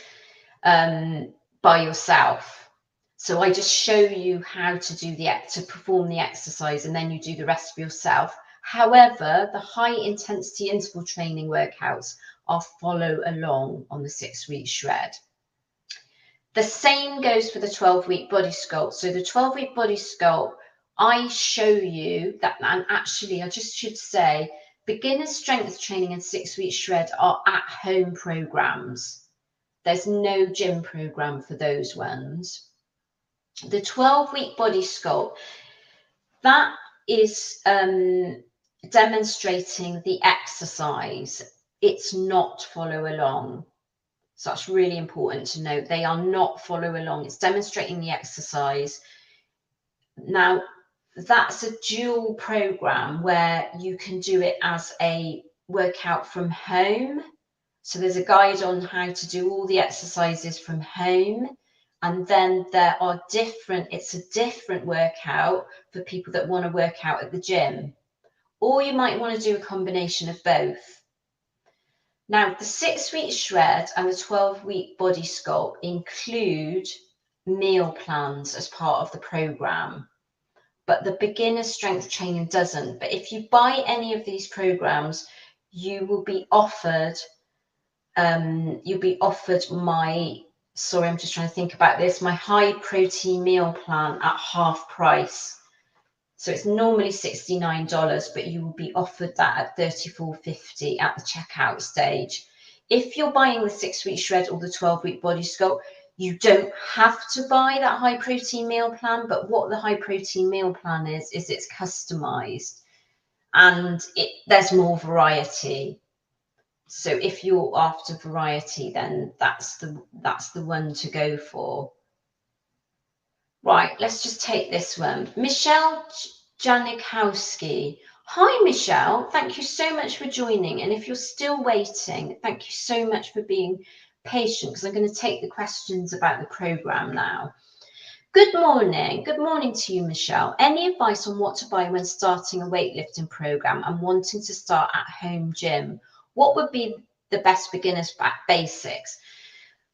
by yourself. So I just show you how to perform the exercise, and then you do the rest for yourself. However, the high intensity interval training workouts are follow along on the 6-week shred. The same goes for the 12-week body sculpt. So the 12-week body sculpt, I show you that, and actually I just should say, beginner strength training and 6-week shred are at-home programs. There's no gym program for those ones. The 12-week body sculpt, that is demonstrating the exercise. It's not follow along. So that's really important to note. They are not follow along. It's demonstrating the exercise. Now, that's a dual program where you can do it as a workout from home. So there's a guide on how to do all the exercises from home. And then there are it's a different workout for people that want to work out at the gym. Or you might want to do a combination of both. Now, the 6-week shred and the 12-week body sculpt include meal plans as part of the program, but the beginner strength training doesn't. But if you buy any of these programs, you will be offered, sorry, I'm just trying to think about this, my high protein meal plan at half price. So it's normally $69, but you will be offered that at $34.50 at the checkout stage. If you're buying the 6-week shred or the 12-week body sculpt, you don't have to buy that high protein meal plan. But what the high protein meal plan is it's customized, and there's more variety. So if you're after variety, then that's the one to go for. Right, let's just take this one. Michelle Janikowski. Hi, Michelle. Thank you so much for joining. And if you're still waiting, thank you so much for being patient, because I'm going to take the questions about the program now. Good morning. Good morning to you, Michelle. Any advice on what to buy when starting a weightlifting program and wanting to start at home gym? What would be the best beginner's basics?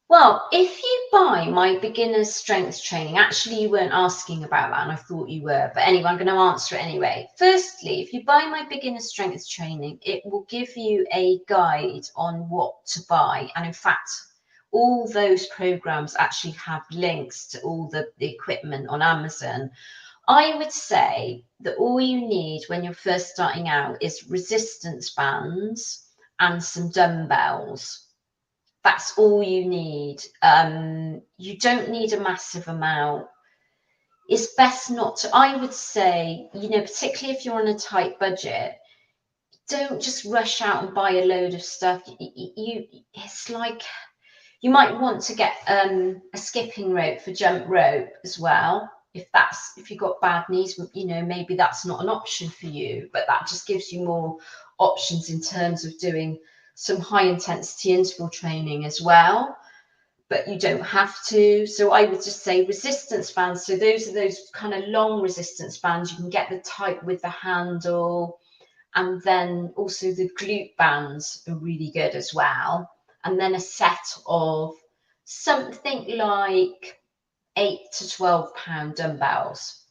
Well, if you buy my beginner's strength training, actually you weren't asking about that and I thought you were, but anyway, I'm going to answer it anyway. Firstly, if you buy my beginner's strength training, it will give you a guide on what to buy. And in fact, all those programs actually have links to all the equipment on Amazon. I would say that all you need when you're first starting out is resistance bands and some dumbbells. That's all you need. You don't need a massive amount. It's best not to, I would say, particularly if you're on a tight budget, don't just rush out and buy a load of stuff. It's like, you might want to get a skipping rope for jump rope as well. If you've got bad knees, maybe that's not an option for you, but that just gives you more options in terms of doing some high intensity interval training as well, but you don't have to. So I would just say resistance bands. So those are those kind of long resistance bands. You can get the type with the handle, and then also the glute bands are really good as well. And then a set of something like 8 to 12 pound dumbbells.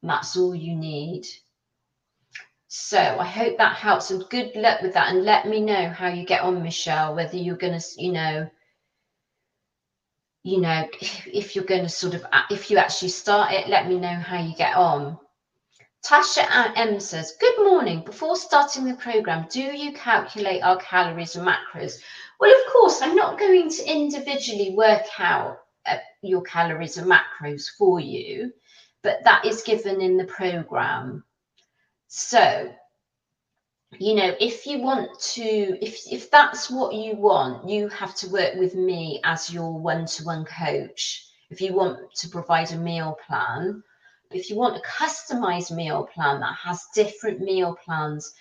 And that's all you need. So I hope that helps, and good luck with that. And let me know how you get on, Michelle, whether you're going to, if you're going to sort of, if you actually start it, let me know how you get on. Tasha M says, good morning. Before starting the program, do you calculate our calories and macros? Well, of course, I'm not going to individually work out your calories and macros for you, but that is given in the program. So, if you want to, if that's what you want, you have to work with me as your one-to-one coach. If you want to provide a meal plan, if you want a customized meal plan that has different meal plans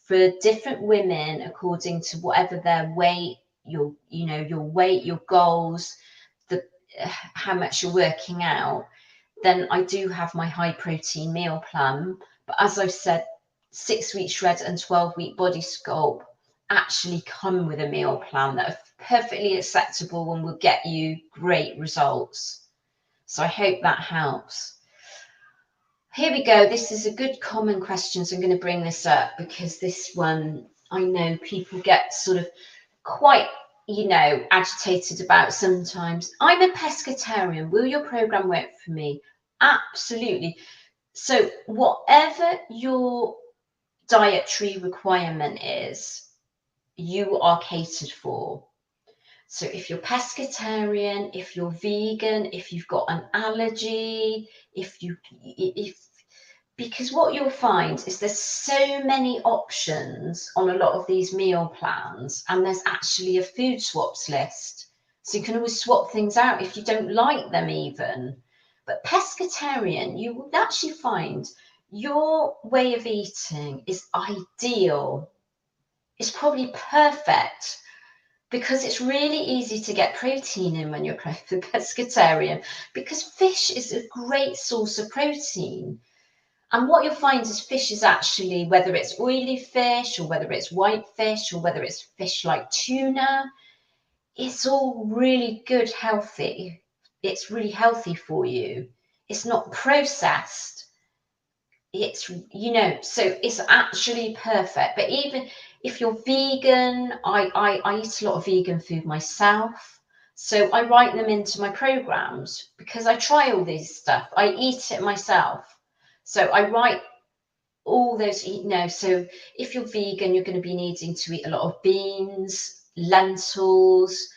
for different women according to whatever their weight, your weight, your goals, how much you're working out, then I do have my high protein meal plan. But as I've said, 6-week shred and 12-week body sculpt actually come with a meal plan that are perfectly acceptable and will get you great results. So I hope that helps. Here we go. This is a good common question. So I'm going to bring this up because this one, I know people get sort of quite, agitated about sometimes. I'm a pescatarian. Will your program work for me? Absolutely. So whatever your dietary requirement is, you are catered for. So if you're pescatarian, if you're vegan, if you've got an allergy, because what you'll find is there's so many options on a lot of these meal plans, and there's actually a food swaps list. So you can always swap things out if you don't like them even. But pescatarian, you will actually find your way of eating is ideal. It's probably perfect because it's really easy to get protein in when you're pescatarian, because fish is a great source of protein. And what you'll find is fish is actually, whether it's oily fish or whether it's white fish or whether it's fish like tuna, it's all really good, healthy. It's really healthy for you. It's not processed. It's, so it's actually perfect. But even if you're vegan, I eat a lot of vegan food myself. So I write them into my programs because I try all this stuff. I eat it myself. So I write all those, so if you're vegan, you're going to be needing to eat a lot of beans, lentils,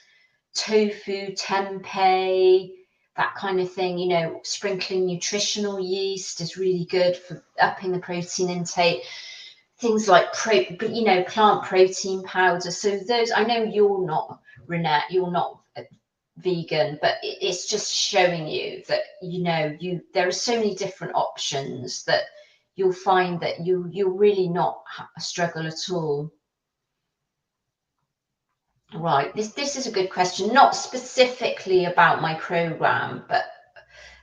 tofu, tempeh, that kind of thing. Sprinkling nutritional yeast is really good for upping the protein intake. Things like plant protein powder. So those, I know you're not, Renette, you're not vegan, but it's just showing you that there are so many different options that you'll find that you'll really not struggle at all. Right, this is a good question, not specifically about my program, but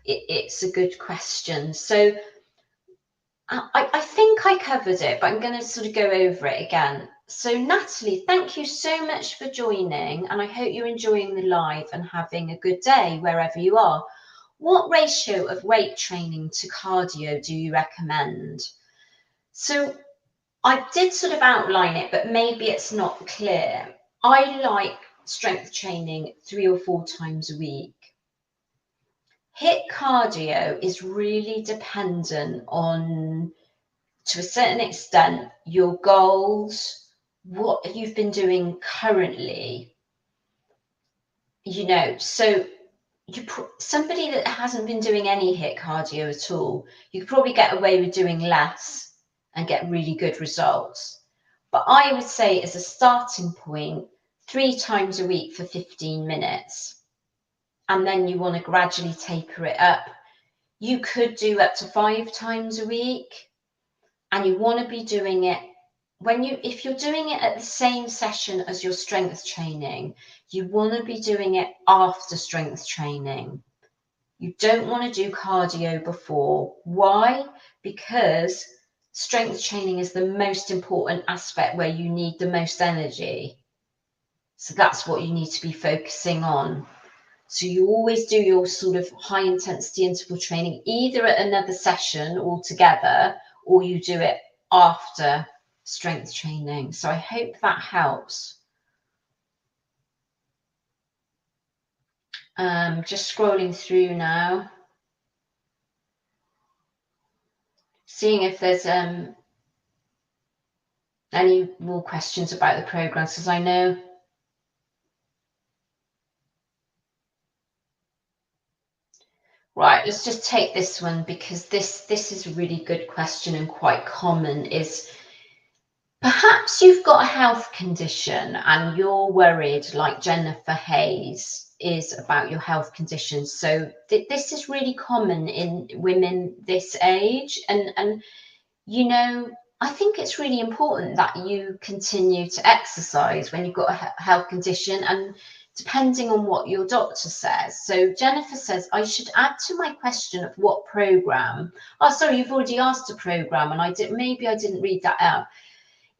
it's a good question. So I think I covered it, but I'm going to sort of go over it again. So Natalie, thank you so much for joining, and I hope you're enjoying the live and having a good day wherever you are. What ratio of weight training to cardio do you recommend? So I did sort of outline it, but maybe it's not clear. I like strength training 3 or 4 times a week. HIIT cardio is really dependent on, to a certain extent, your goals, what you've been doing currently. So somebody that hasn't been doing any HIIT cardio at all, you could probably get away with doing less and get really good results. But I would say as a starting point, 3 times a week for 15 minutes. And then you want to gradually taper it up. You could do up to 5 times a week. And you want to be doing it if you're doing it at the same session as your strength training, you want to be doing it after strength training. You don't want to do cardio before. Why? Because strength training is the most important aspect where you need the most energy. So that's what you need to be focusing on. So you always do your sort of high intensity interval training either at another session altogether, or you do it after strength training. So I hope that helps. Just scrolling through now, seeing if there's any more questions about the programs, because I know right, let's just take this one, because this is a really good question and quite common. Is perhaps you've got a health condition and you're worried, like Jennifer Hayes is, about your health condition. So this is really common in women this age. And I think it's really important that you continue to exercise when you've got a health condition, and depending on what your doctor says. So Jennifer says, I should add to my question of what program. Oh, sorry, you've already asked a program, and maybe I didn't read that out.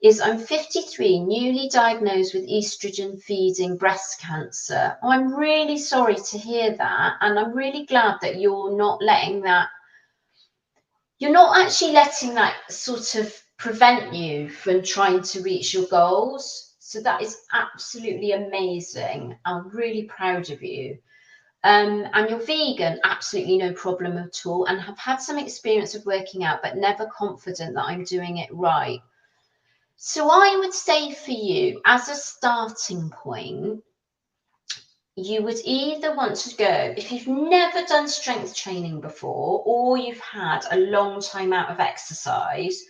is I'm 53, newly diagnosed with estrogen feeding breast cancer. Oh, I'm really sorry to hear that. And I'm really glad that you're not letting that, you're not actually letting that sort of prevent you from trying to reach your goals. So that is absolutely amazing. I'm really proud of you. And you're vegan, absolutely no problem at all. And have had some experience of working out, but never confident that I'm doing it right. So I would say for you, as a starting point, you would either want to go, if you've never done strength training before, or you've had a long time out of exercise,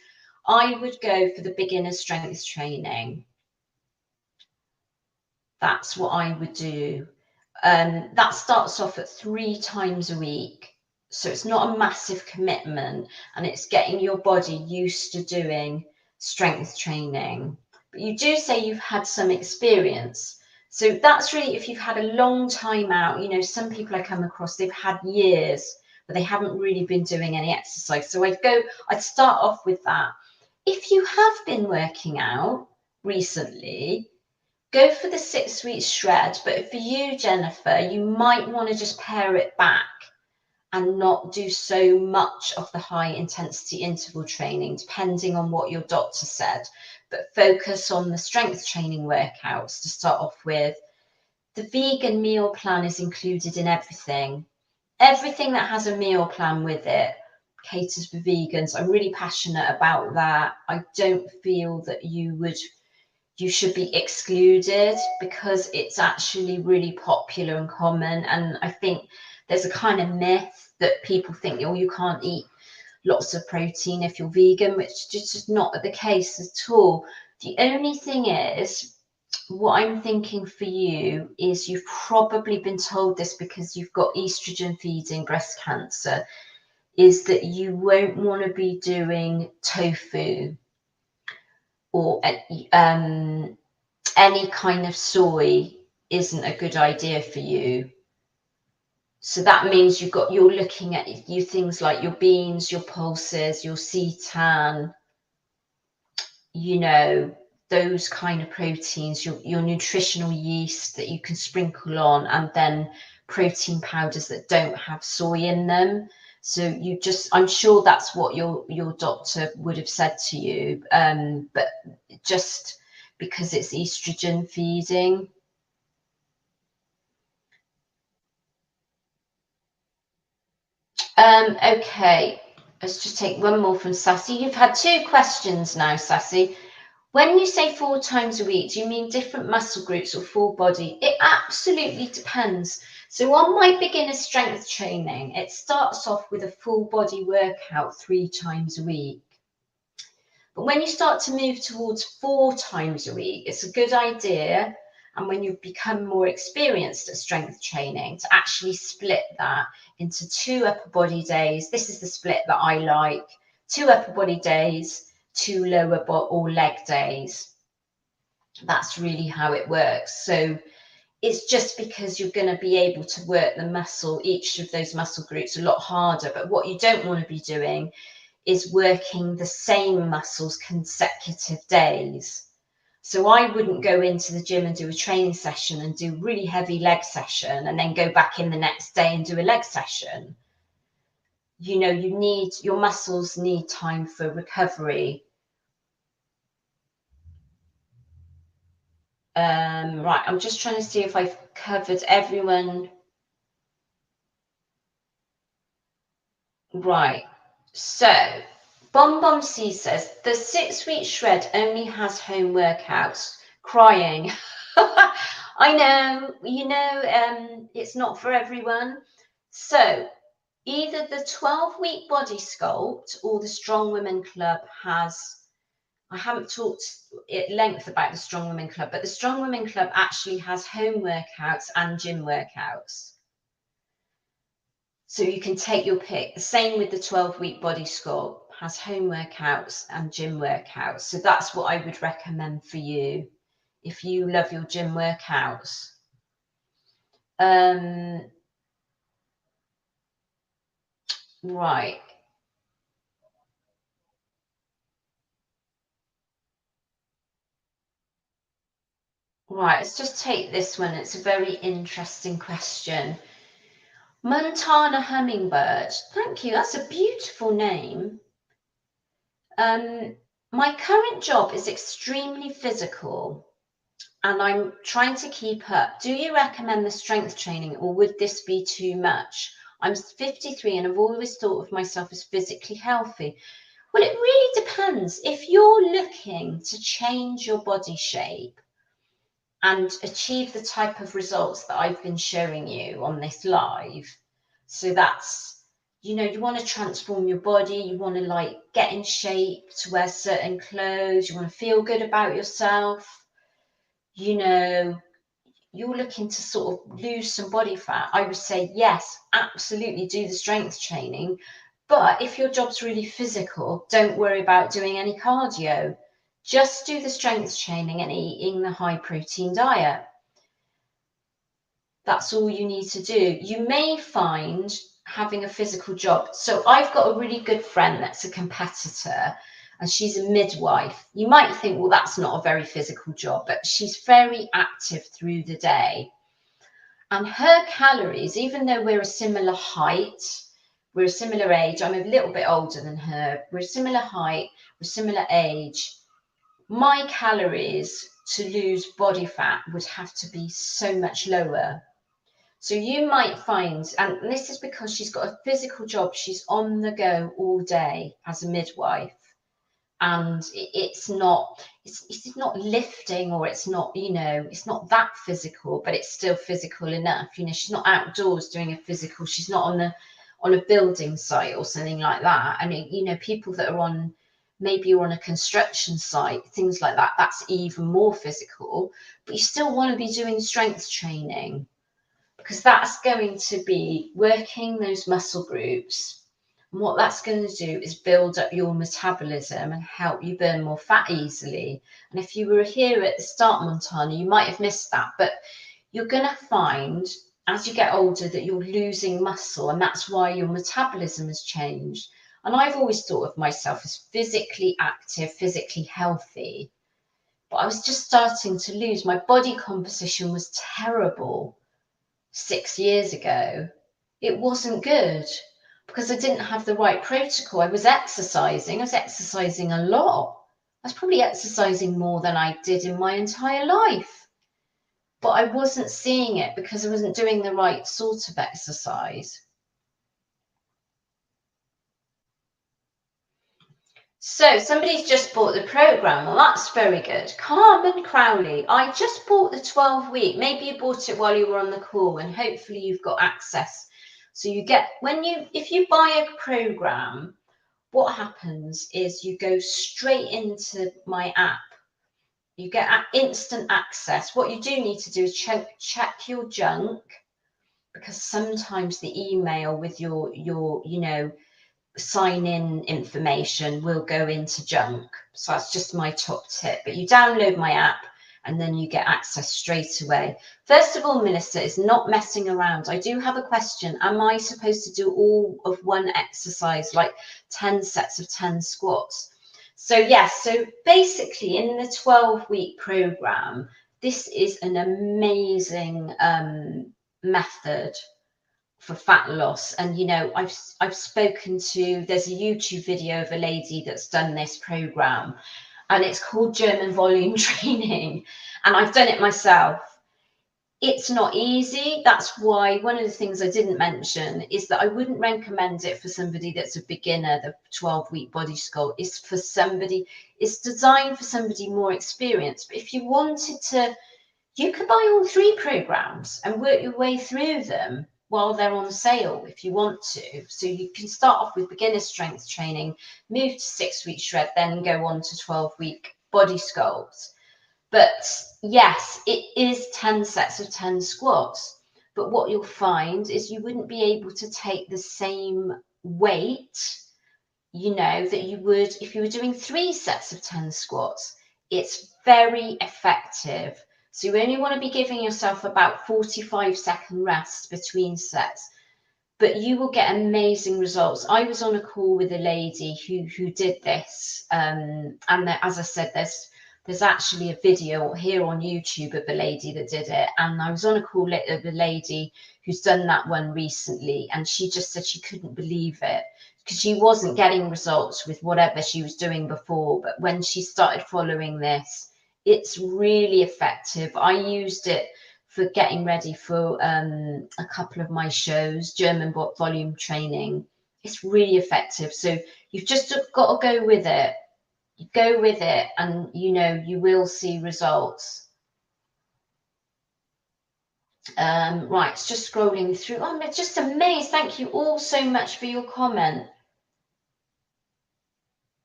I would go for the beginner strength training. That's what I would do. That starts off at 3 times a week. So it's not a massive commitment, and it's getting your body used to doing strength training. But you do say you've had some experience. So that's really, if you've had a long time out, you know, some people I come across, they've had years, but they haven't really been doing any exercise. So I'd start off with that. If you have been working out recently, go for the 6 week shred. But for you, Jennifer, you might want to just pare it back and not do so much of the high intensity interval training, depending on what your doctor said, but focus on the strength training workouts to start off with. The vegan meal plan is included in everything. Everything that has a meal plan with it caters for vegans. I'm really passionate about that. I don't feel that you should be excluded, because it's actually really popular and common. And I think there's a kind of myth that people think, oh, you can't eat lots of protein if you're vegan, which just is not the case at all. The only thing is, what I'm thinking for you is you've probably been told this because you've got estrogen feeding breast cancer, is that you won't want to be doing tofu or any kind of soy isn't a good idea for you. So that means you're looking at you things like your beans, your pulses, your seitan, you know, those kind of proteins, your nutritional yeast that you can sprinkle on, and then protein powders that don't have soy in them. So I'm sure that's what your doctor would have said to you, but just because it's estrogen feeding. Okay, let's just take one more from Sassy. You've had 2 questions now, Sassy. When you say 4 times a week, do you mean different muscle groups or full body? It absolutely depends. So on my beginner strength training, it starts off with a full body workout 3 times a week. But when you start to move towards 4 times a week, it's a good idea. And when you become more experienced at strength training, to actually split that into 2 upper body days. This is the split that I like. 2 upper body days, 2 lower or leg days. That's really how it works. So it's just because you're going to be able to work the muscle, each of those muscle groups, a lot harder. But what you don't want to be doing is working the same muscles consecutive days. So I wouldn't go into the gym and do a training session and do really heavy leg session and then go back in the next day and do a leg session. You know, your muscles need time for recovery. Right, I'm just trying to see if I've covered everyone. Right, so Bon C says the 6 week shred only has home workouts. Crying. I know, it's not for everyone. So either the 12-week body sculpt or the Strong Women Club has, I haven't talked at length about the Strong Women Club, but the Strong Women Club actually has home workouts and gym workouts. So you can take your pick. The same with the 12-week body sculpt, has home workouts and gym workouts. So that's what I would recommend for you if you love your gym workouts. Right. Right, let's just take this one. It's a very interesting question. Montana Hummingbird. Thank you. That's a beautiful name. My current job is extremely physical and I'm trying to keep up. Do you recommend the strength training or would this be too much? I'm 53 and I've always thought of myself as physically healthy. Well, it really depends. If you're looking to change your body shape and achieve the type of results that I've been showing you on this live, so that's, you know, you want to transform your body, you want to like get in shape to wear certain clothes, you want to feel good about yourself, you know, you're looking to sort of lose some body fat, I would say yes, absolutely do the strength training. But if your job's really physical, don't worry about doing any cardio. Just do the strength training and eating the high protein diet. That's all you need to do. You may find having a physical job. So I've got a really good friend that's a competitor and she's a midwife. You might think, well, that's not a very physical job, but she's very active through the day. And her calories, even though we're a similar height, we're a similar age, I'm a little bit older than her, we're a similar height, we're similar age, my calories to lose body fat would have to be so much lower. So you might find, and this is because she's got a physical job, she's on the go all day as a midwife. And it's not lifting, or it's not, you know, it's not that physical, but it's still physical enough. You know, she's not outdoors doing a physical, she's not on a building site or something like that. I mean, you know, people that are on, maybe you're on a construction site, things like that, that's even more physical, but you still want to be doing strength training, because that's going to be working those muscle groups. And what that's going to do is build up your metabolism and help you burn more fat easily. And if you were here at the start, Montana, you might have missed that, but you're going to find as you get older that you're losing muscle, and that's why your metabolism has changed. And I've always thought of myself as physically active, physically healthy, but I was just starting to lose. My body composition was terrible 6 years ago. It wasn't good because I didn't have the right protocol. I was exercising a lot. I was probably exercising more than I did in my entire life, but I wasn't seeing it because I wasn't doing the right sort of exercise. So somebody's just bought the program. Well, that's very good. Carmen Crowley, I just bought the 12-week. Maybe you bought it while you were on the call, and hopefully you've got access. So you get, if you buy a program, what happens is you go straight into my app. You get instant access. What you do need to do is check your junk, because sometimes the email with your you know, sign in information will go into junk. So that's just my top tip. But you download my app and then you get access straight away. First of all, Melissa, is not messing around. I do have a question. Am I supposed to do all of one exercise, like 10 sets of 10 squats? So yes, so basically in the 12-week program, this is an amazing method for fat loss. And you know, I've spoken to, there's a YouTube video of a lady that's done this program and it's called German volume training, and I've done it myself. It's not easy. That's why one of the things I didn't mention is that I wouldn't recommend it for somebody that's a beginner. The 12-week body sculpt is for somebody, it's designed for somebody more experienced. But if you wanted to, you could buy all 3 programs and work your way through them while they're on sale if you want to. So you can start off with beginner strength training, move to 6-week shred, then go on to 12-week body sculpt. But yes, it is 10 sets of 10 squats. But what you'll find is you wouldn't be able to take the same weight, you know, that you would if you were doing 3 sets of 10 squats. It's very effective. So you only want to be giving yourself about 45-second rest between sets, but you will get amazing results. I was on a call with a lady who did this, and as I said, there's There's actually a video here on YouTube of a lady that did it, and I was on a call with a lady who's done that one recently, and she just said she couldn't believe it because she wasn't getting results with whatever she was doing before, but when she started following this, it's really effective. I used it for getting ready for a couple of my shows, German volume training. It's really effective. So you've just got to go with it. You go with it, and you will see results. Right, it's just scrolling through. Oh, I'm just amazed. Thank you all so much for your comment.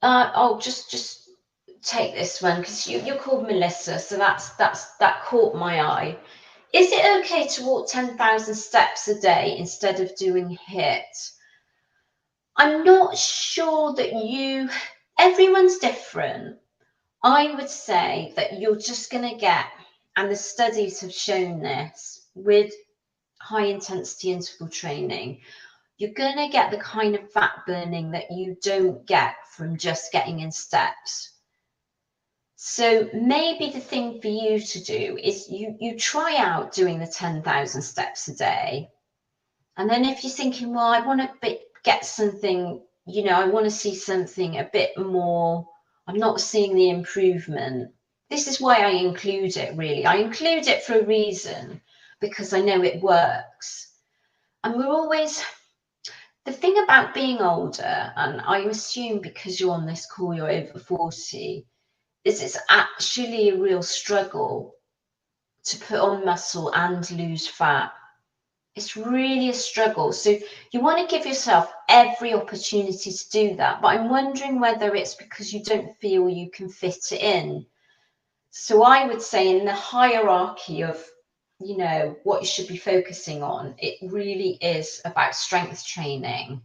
I'll just take this one because you're called Melissa, so that caught my eye. Is it okay to walk 10,000 steps a day instead of doing HIIT? I'm not sure that everyone's different. I would say that you're just going to get, and the studies have shown this, with high intensity interval training, you're going to get the kind of fat burning that you don't get from just getting in steps. So maybe the thing for you to do is you try out doing the 10,000 steps a day. And then if you're thinking, well, I want to get something, I want to see something a bit more, I'm not seeing the improvement. This is why I include it, really. I include it for a reason, because I know it works. And the thing about being older, and I assume because you're on this call, you're over 40, is it's actually a real struggle to put on muscle and lose fat. It's really a struggle. So you want to give yourself every opportunity to do that. But I'm wondering whether it's because you don't feel you can fit it in. So I would say in the hierarchy of, what you should be focusing on, it really is about strength training.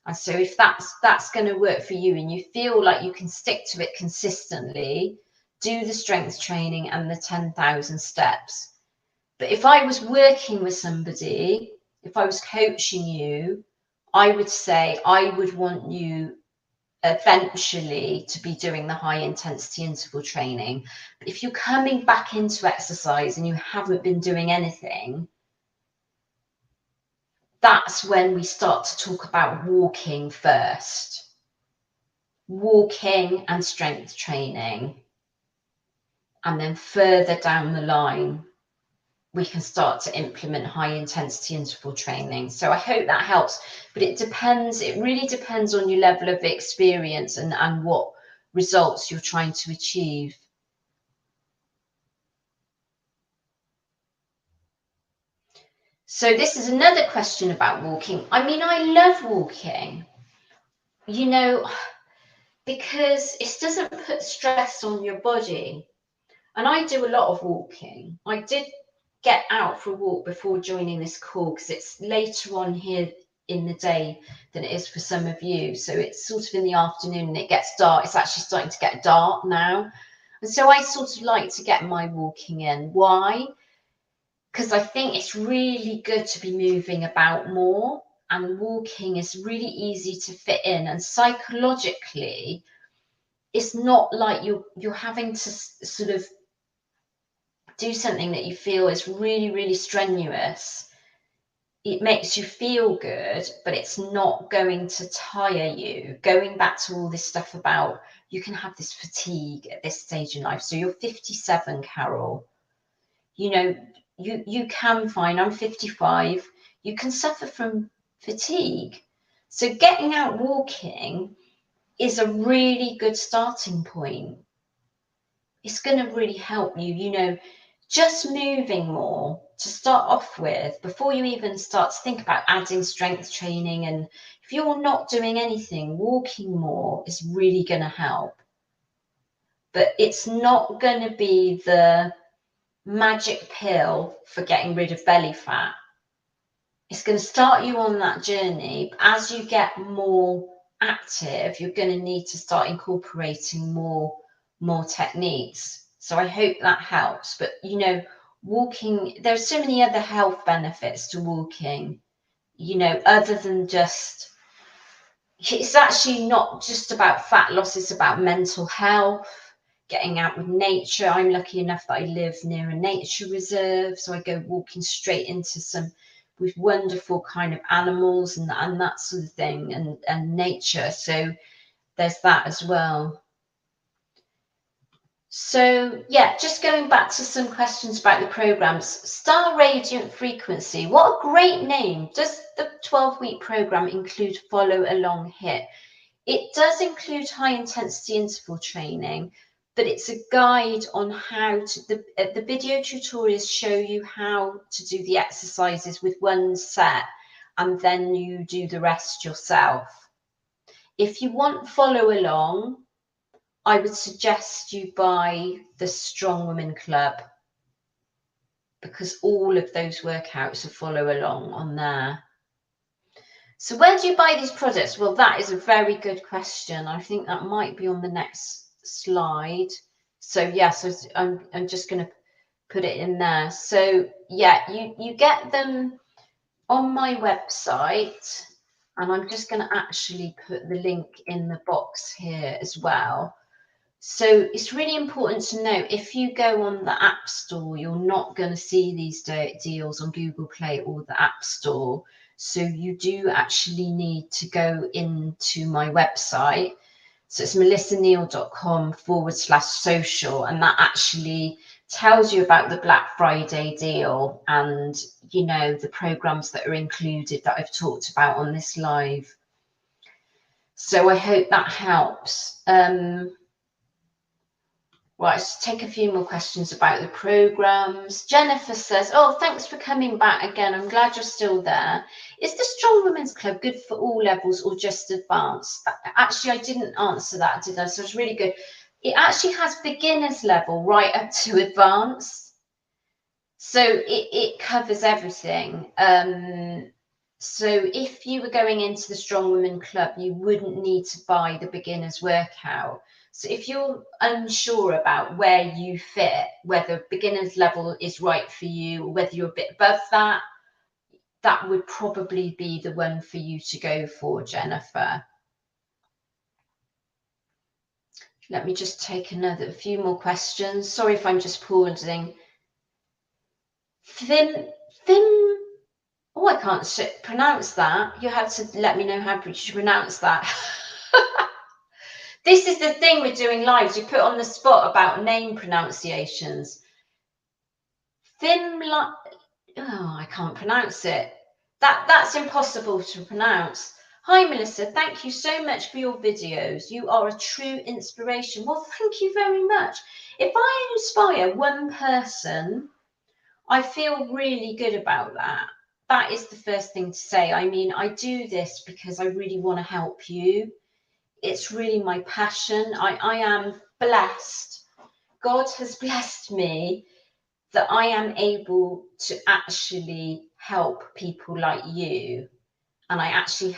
And so if that's going to work for you and you feel like you can stick to it consistently, do the strength training and the 10,000 steps. But if I was working with somebody, if I was coaching you, I would say I would want you eventually to be doing the high intensity interval training. But if you're coming back into exercise and you haven't been doing anything, that's when we start to talk about walking first. Walking and strength training. And then further down the line, we can start to implement high intensity interval training. So I hope that helps, but it really depends on your level of experience and what results you're trying to achieve. So this is another question about walking. I mean, I love walking, because it doesn't put stress on your body. And I do a lot of walking. I did get out for a walk before joining this call because it's later on here in the day than it is for some of you. So it's sort of in the afternoon and it gets dark. It's actually starting to get dark now. And so I sort of like to get my walking in. Why? Because I think it's really good to be moving about more, and walking is really easy to fit in. And psychologically, it's not like you're having to sort of do something that you feel is really, really strenuous. It makes you feel good, but it's not going to tire you. Going back to all this stuff about you can have this fatigue at this stage in life. So you're 57, Carol. You can find, I'm 55, you can suffer from fatigue. So getting out walking is a really good starting point. It's going to really help you, just moving more to start off with before you even start to think about adding strength training. And if you're not doing anything, walking more is really going to help. But it's not going to be the magic pill for getting rid of belly fat. It's going to start you on that journey. But as you get more active, you're going to need to start incorporating more techniques. So I hope that helps. But walking, there's so many other health benefits to walking, other than just, it's actually not just about fat loss, it's about mental health, getting out with nature. I'm lucky enough that I live near a nature reserve, so I go walking straight into some with wonderful kind of animals and that sort of thing, and nature. So there's that as well. So yeah, just going back to some questions about the programs. Star Radiant Frequency, what a great name. Does the 12-week program include follow along HIIT? It does include high intensity interval training, but it's a guide on how to, the video tutorials show you how to do the exercises with one set, and then you do the rest yourself. If you want follow along, I would suggest you buy the Strong Women Club, because all of those workouts are follow along on there. So where do you buy these products? Well, that is a very good question. I think that might be on the next slide. So yes, I'm just going to put it in there. So yeah, you get them on my website, and I'm just going to actually put the link in the box here as well. So it's really important to know, if you go on the App Store, you're not going to see these deals on Google Play or the App Store. So you do actually need to go into my website. So it's melissaneal.com/social, and that actually tells you about the Black Friday deal and, you know, the programs that are included that I've talked about on this live. So I hope that helps. Right, let's take a few more questions about the programs. Jennifer says, oh, thanks for coming back again. I'm glad you're still there. Is the Strong Women's Club good for all levels or just advanced? Actually, I didn't answer that, did I? So it's really good. It actually has beginners level right up to advanced. So it covers everything. So if you were going into the Strong Women Club, you wouldn't need to buy the beginners workout. So if you're unsure about where you fit, whether beginner's level is right for you, or whether you're a bit above that, that would probably be the one for you to go for, Jennifer. Let me just take a few more questions. Sorry if I'm just pausing. Oh, I can't pronounce that. You have to let me know how you pronounce that. This is the thing with doing lives. You put on the spot about name pronunciations. Oh, I can't pronounce it. That's impossible to pronounce. Hi, Melissa. Thank you so much for your videos. You are a true inspiration. Well, thank you very much. If I inspire one person, I feel really good about that. That is the first thing to say. I mean, I do this because I really want to help you. It's really my passion. I am blessed. God has blessed me that I am able to actually help people like you. And I actually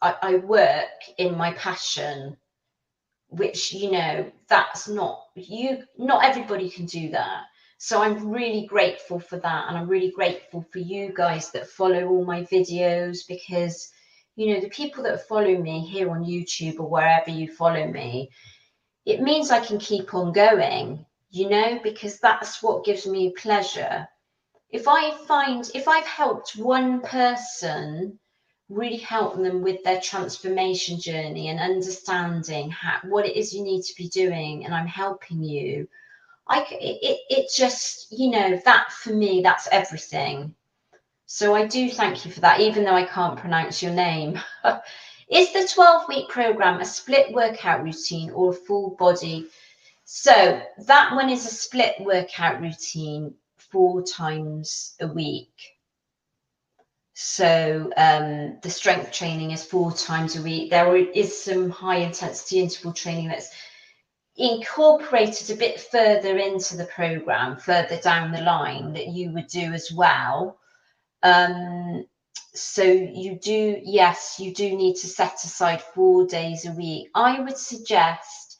I work in my passion, which, you know, that's not everybody can do that. So I'm really grateful for that. And I'm really grateful for you guys that follow all my videos, because, you know, the people that follow me here on YouTube or wherever you follow me, it means I can keep on going, you know, because that's what gives me pleasure. If I've helped one person, really help them with their transformation journey and understanding what it is you need to be doing, and I'm helping you, it just, you know, that for me, that's everything. So I do thank you for that, even though I can't pronounce your name. Is the 12-week program a split workout routine or a full body? So that one is a split workout routine, 4 times a week. So the strength training is 4 times a week. There is some high intensity interval training that's incorporated a bit further into the program, further down the line, that you would do as well. So you do need to set aside 4 days a week. I would suggest,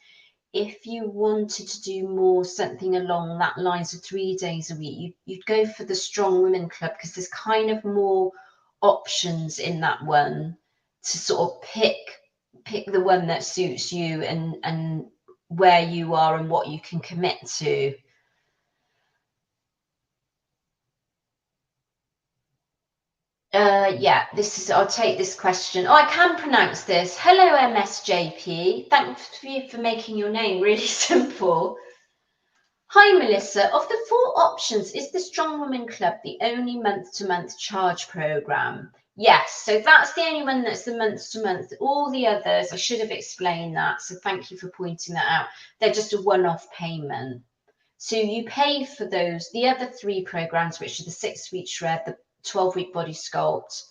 if you wanted to do more, something along that lines of 3 days a week, you'd go for the Strong Women Club, because there's kind of more options in that one to sort of pick the one that suits you and where you are and what you can commit to. Yeah, I'll take this question. Oh, I can pronounce this. Hello, MSJP. Thanks for making your name really simple. Hi, Melissa. Of the 4 options, is the Strong Women Club the only month-to-month charge program? Yes, so that's the only one that's the month-to-month. All the others, I should have explained that, so thank you for pointing that out. They're just a one-off payment. So you pay for those, the other 3 programs, which are the 6-week shred, the 12-week body sculpt,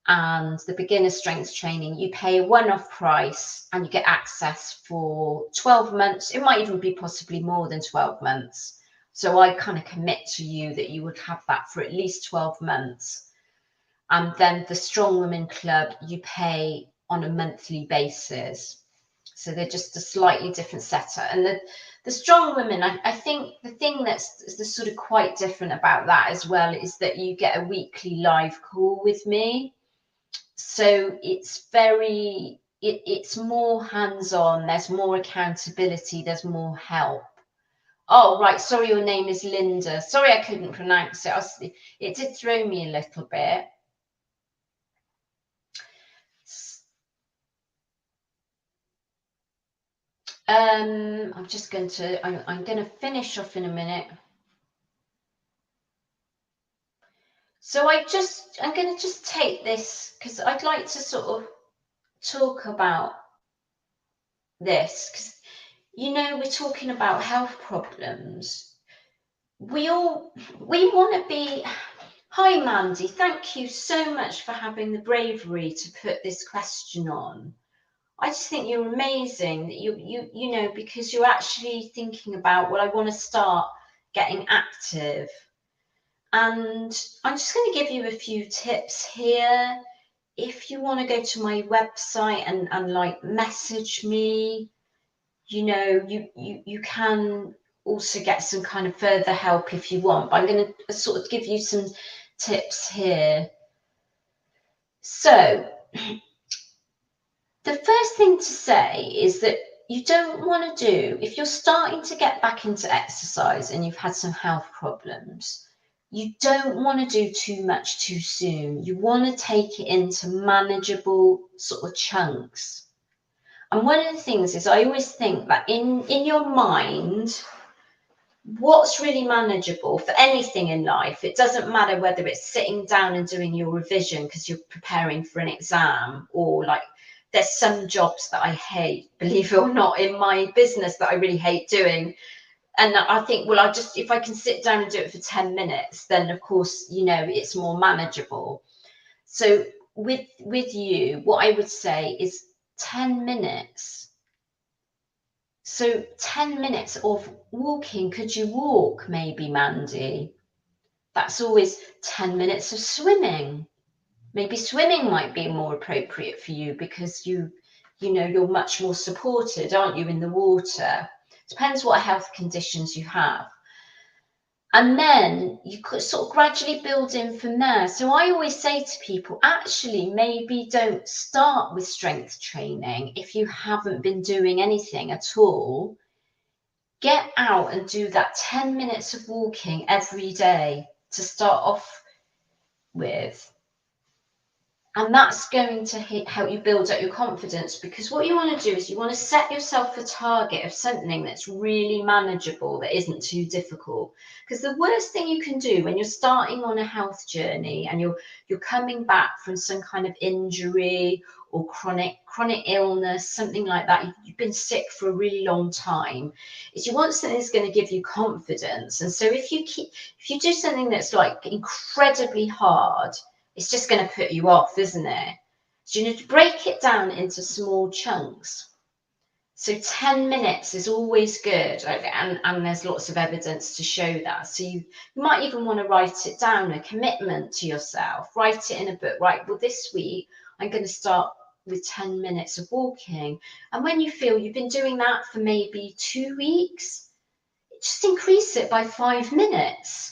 and the beginner strength training, you pay a one-off price and you get access for 12 months. It might even be possibly more than 12 months. So I kind of commit to you that you would have that for at least 12 months. And then the Strong Women Club, you pay on a monthly basis. So they're just a slightly different setup. And the Strong Women, I think the thing that's the sort of quite different about that as well is that you get a weekly live call with me. So it's it's more hands-on, there's more accountability, there's more help. Oh, right, sorry, your name is Linda. Sorry, I couldn't pronounce it. It did throw me a little bit. I'm just going to, I'm going to finish off in a minute. So I'm going to just take this because I'd like to sort of talk about this because, you know, we're talking about health problems. We want to be. Hi, Mandy. Thank you so much for having the bravery to put this question on. I just think you're amazing that you know, because you're actually thinking about, well, I want to start getting active. And I'm just going to give you a few tips here. If you want to go to my website and like message me, you know, you can also get some kind of further help if you want. But I'm going to sort of give you some tips here. So the first thing to say is that you don't want to do, if you're starting to get back into exercise and you've had some health problems, you don't want to do too much too soon. You want to take it into manageable sort of chunks. And one of the things is I always think that in your mind, what's really manageable for anything in life, it doesn't matter whether it's sitting down and doing your revision because you're preparing for an exam, or like there's some jobs that I hate, believe it or not, in my business that I really hate doing. And I think, well, if I can sit down and do it for 10 minutes, then of course, you know, it's more manageable. So with you, what I would say is 10 minutes. So 10 minutes of walking. Could you walk maybe, Mandy? That's always 10 minutes of swimming. Maybe swimming might be more appropriate for you because you know, you're much more supported, aren't you, in the water? Depends what health conditions you have. And then you could sort of gradually build in from there. So I always say to people, actually, maybe don't start with strength training if you haven't been doing anything at all. Get out and do that 10 minutes of walking every day to start off with. And that's going to help you build up your confidence, because what you want to do is you want to set yourself a target of something that's really manageable, that isn't too difficult. Because the worst thing you can do when you're starting on a health journey and you're coming back from some kind of injury or chronic illness, something like that, you've been sick for a really long time, is you want something that's going to give you confidence. And so if you do something that's like incredibly hard, it's just going to put you off, isn't it? So you need to break it down into small chunks. So 10 minutes is always good, and there's lots of evidence to show that. So you might even want to write it down, a commitment to yourself. Write it in a book. Right, well, this week I'm going to start with 10 minutes of walking. And when you feel you've been doing that for maybe 2 weeks, just increase it by 5 minutes.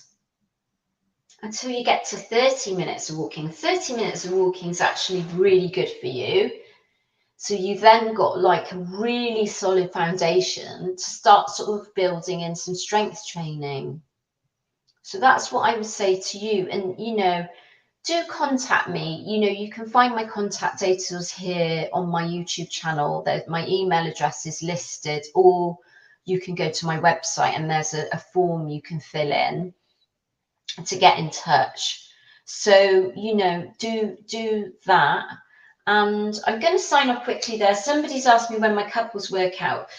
Until you get to 30 minutes of walking. 30 minutes of walking is actually really good for you. So you then got like a really solid foundation to start sort of building in some strength training. So that's what I would say to you. And, you know, do contact me. You know, you can find my contact details here on my YouTube channel. My email address is listed, or you can go to my website and there's a form you can fill in to get in touch. So, you know, do that. And I'm going to sign off quickly there. Somebody's asked me when my couples workout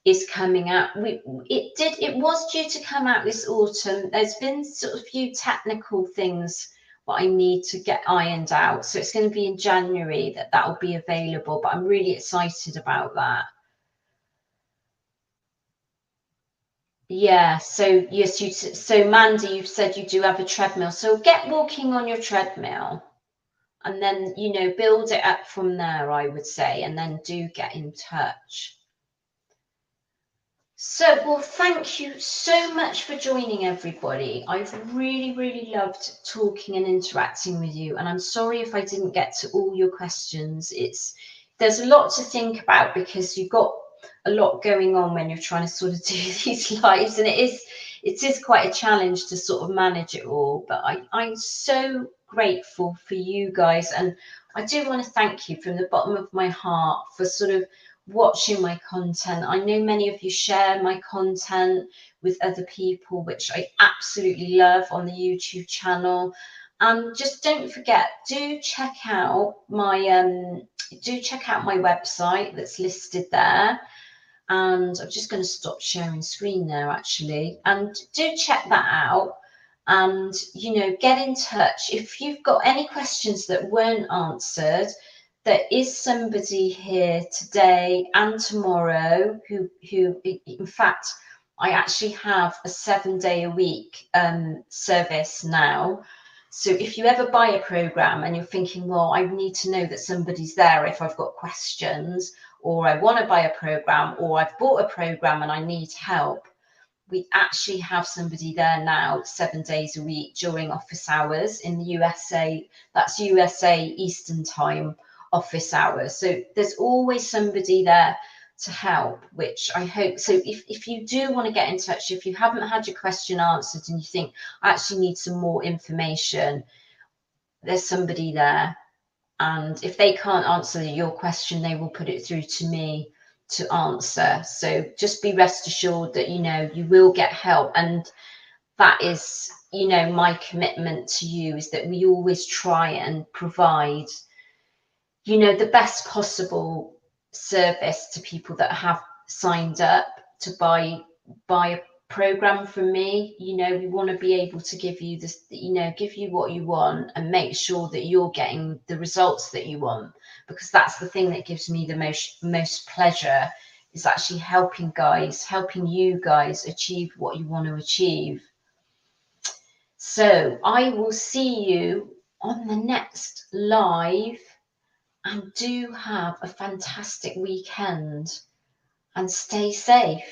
is coming out. It was due to come out this autumn. There's been sort of a few technical things what I need to get ironed out. So it's going to be in January that will be available, but I'm really excited about that. Yeah, so yes, so Mandy, you've said you do have a treadmill. So get walking on your treadmill and then, you know, build it up from there, I would say, and then do get in touch. So, well, thank you so much for joining, everybody. I've really, really loved talking and interacting with you. And I'm sorry if I didn't get to all your questions. There's a lot to think about because you've got a lot going on when you're trying to sort of do these lives. And it is quite a challenge to sort of manage it all. But I'm so grateful for you guys. And I do want to thank you from the bottom of my heart for sort of watching my content. I know many of you share my content with other people, which I absolutely love on the YouTube channel. And just don't forget, do check out my website that's listed there. And I'm just going to stop sharing screen there actually. And do check that out. And, you know, get in touch if you've got any questions that weren't answered. There is somebody here today and tomorrow who in fact, I actually have a 7-day-a-week service now. So if you ever buy a program and you're thinking, well, I need to know that somebody's there if I've got questions, or I want to buy a program, or I've bought a program and I need help, we actually have somebody there now 7 days a week during office hours in the USA. That's USA Eastern Time office hours. So there's always somebody there to help, which I hope. So if you do want to get in touch, if you haven't had your question answered and you think, I actually need some more information, there's somebody there. And if they can't answer your question, they will put it through to me to answer. So just be rest assured that, you know, you will get help. And that is, you know, my commitment to you is that we always try and provide, you know, the best possible service to people that have signed up to buy a program from me. You know, we want to be able to give you this, you know, give you what you want and make sure that you're getting the results that you want, because that's the thing that gives me the most pleasure, is actually helping you guys achieve what you want to achieve. So I will see you on the next live, and do have a fantastic weekend and stay safe.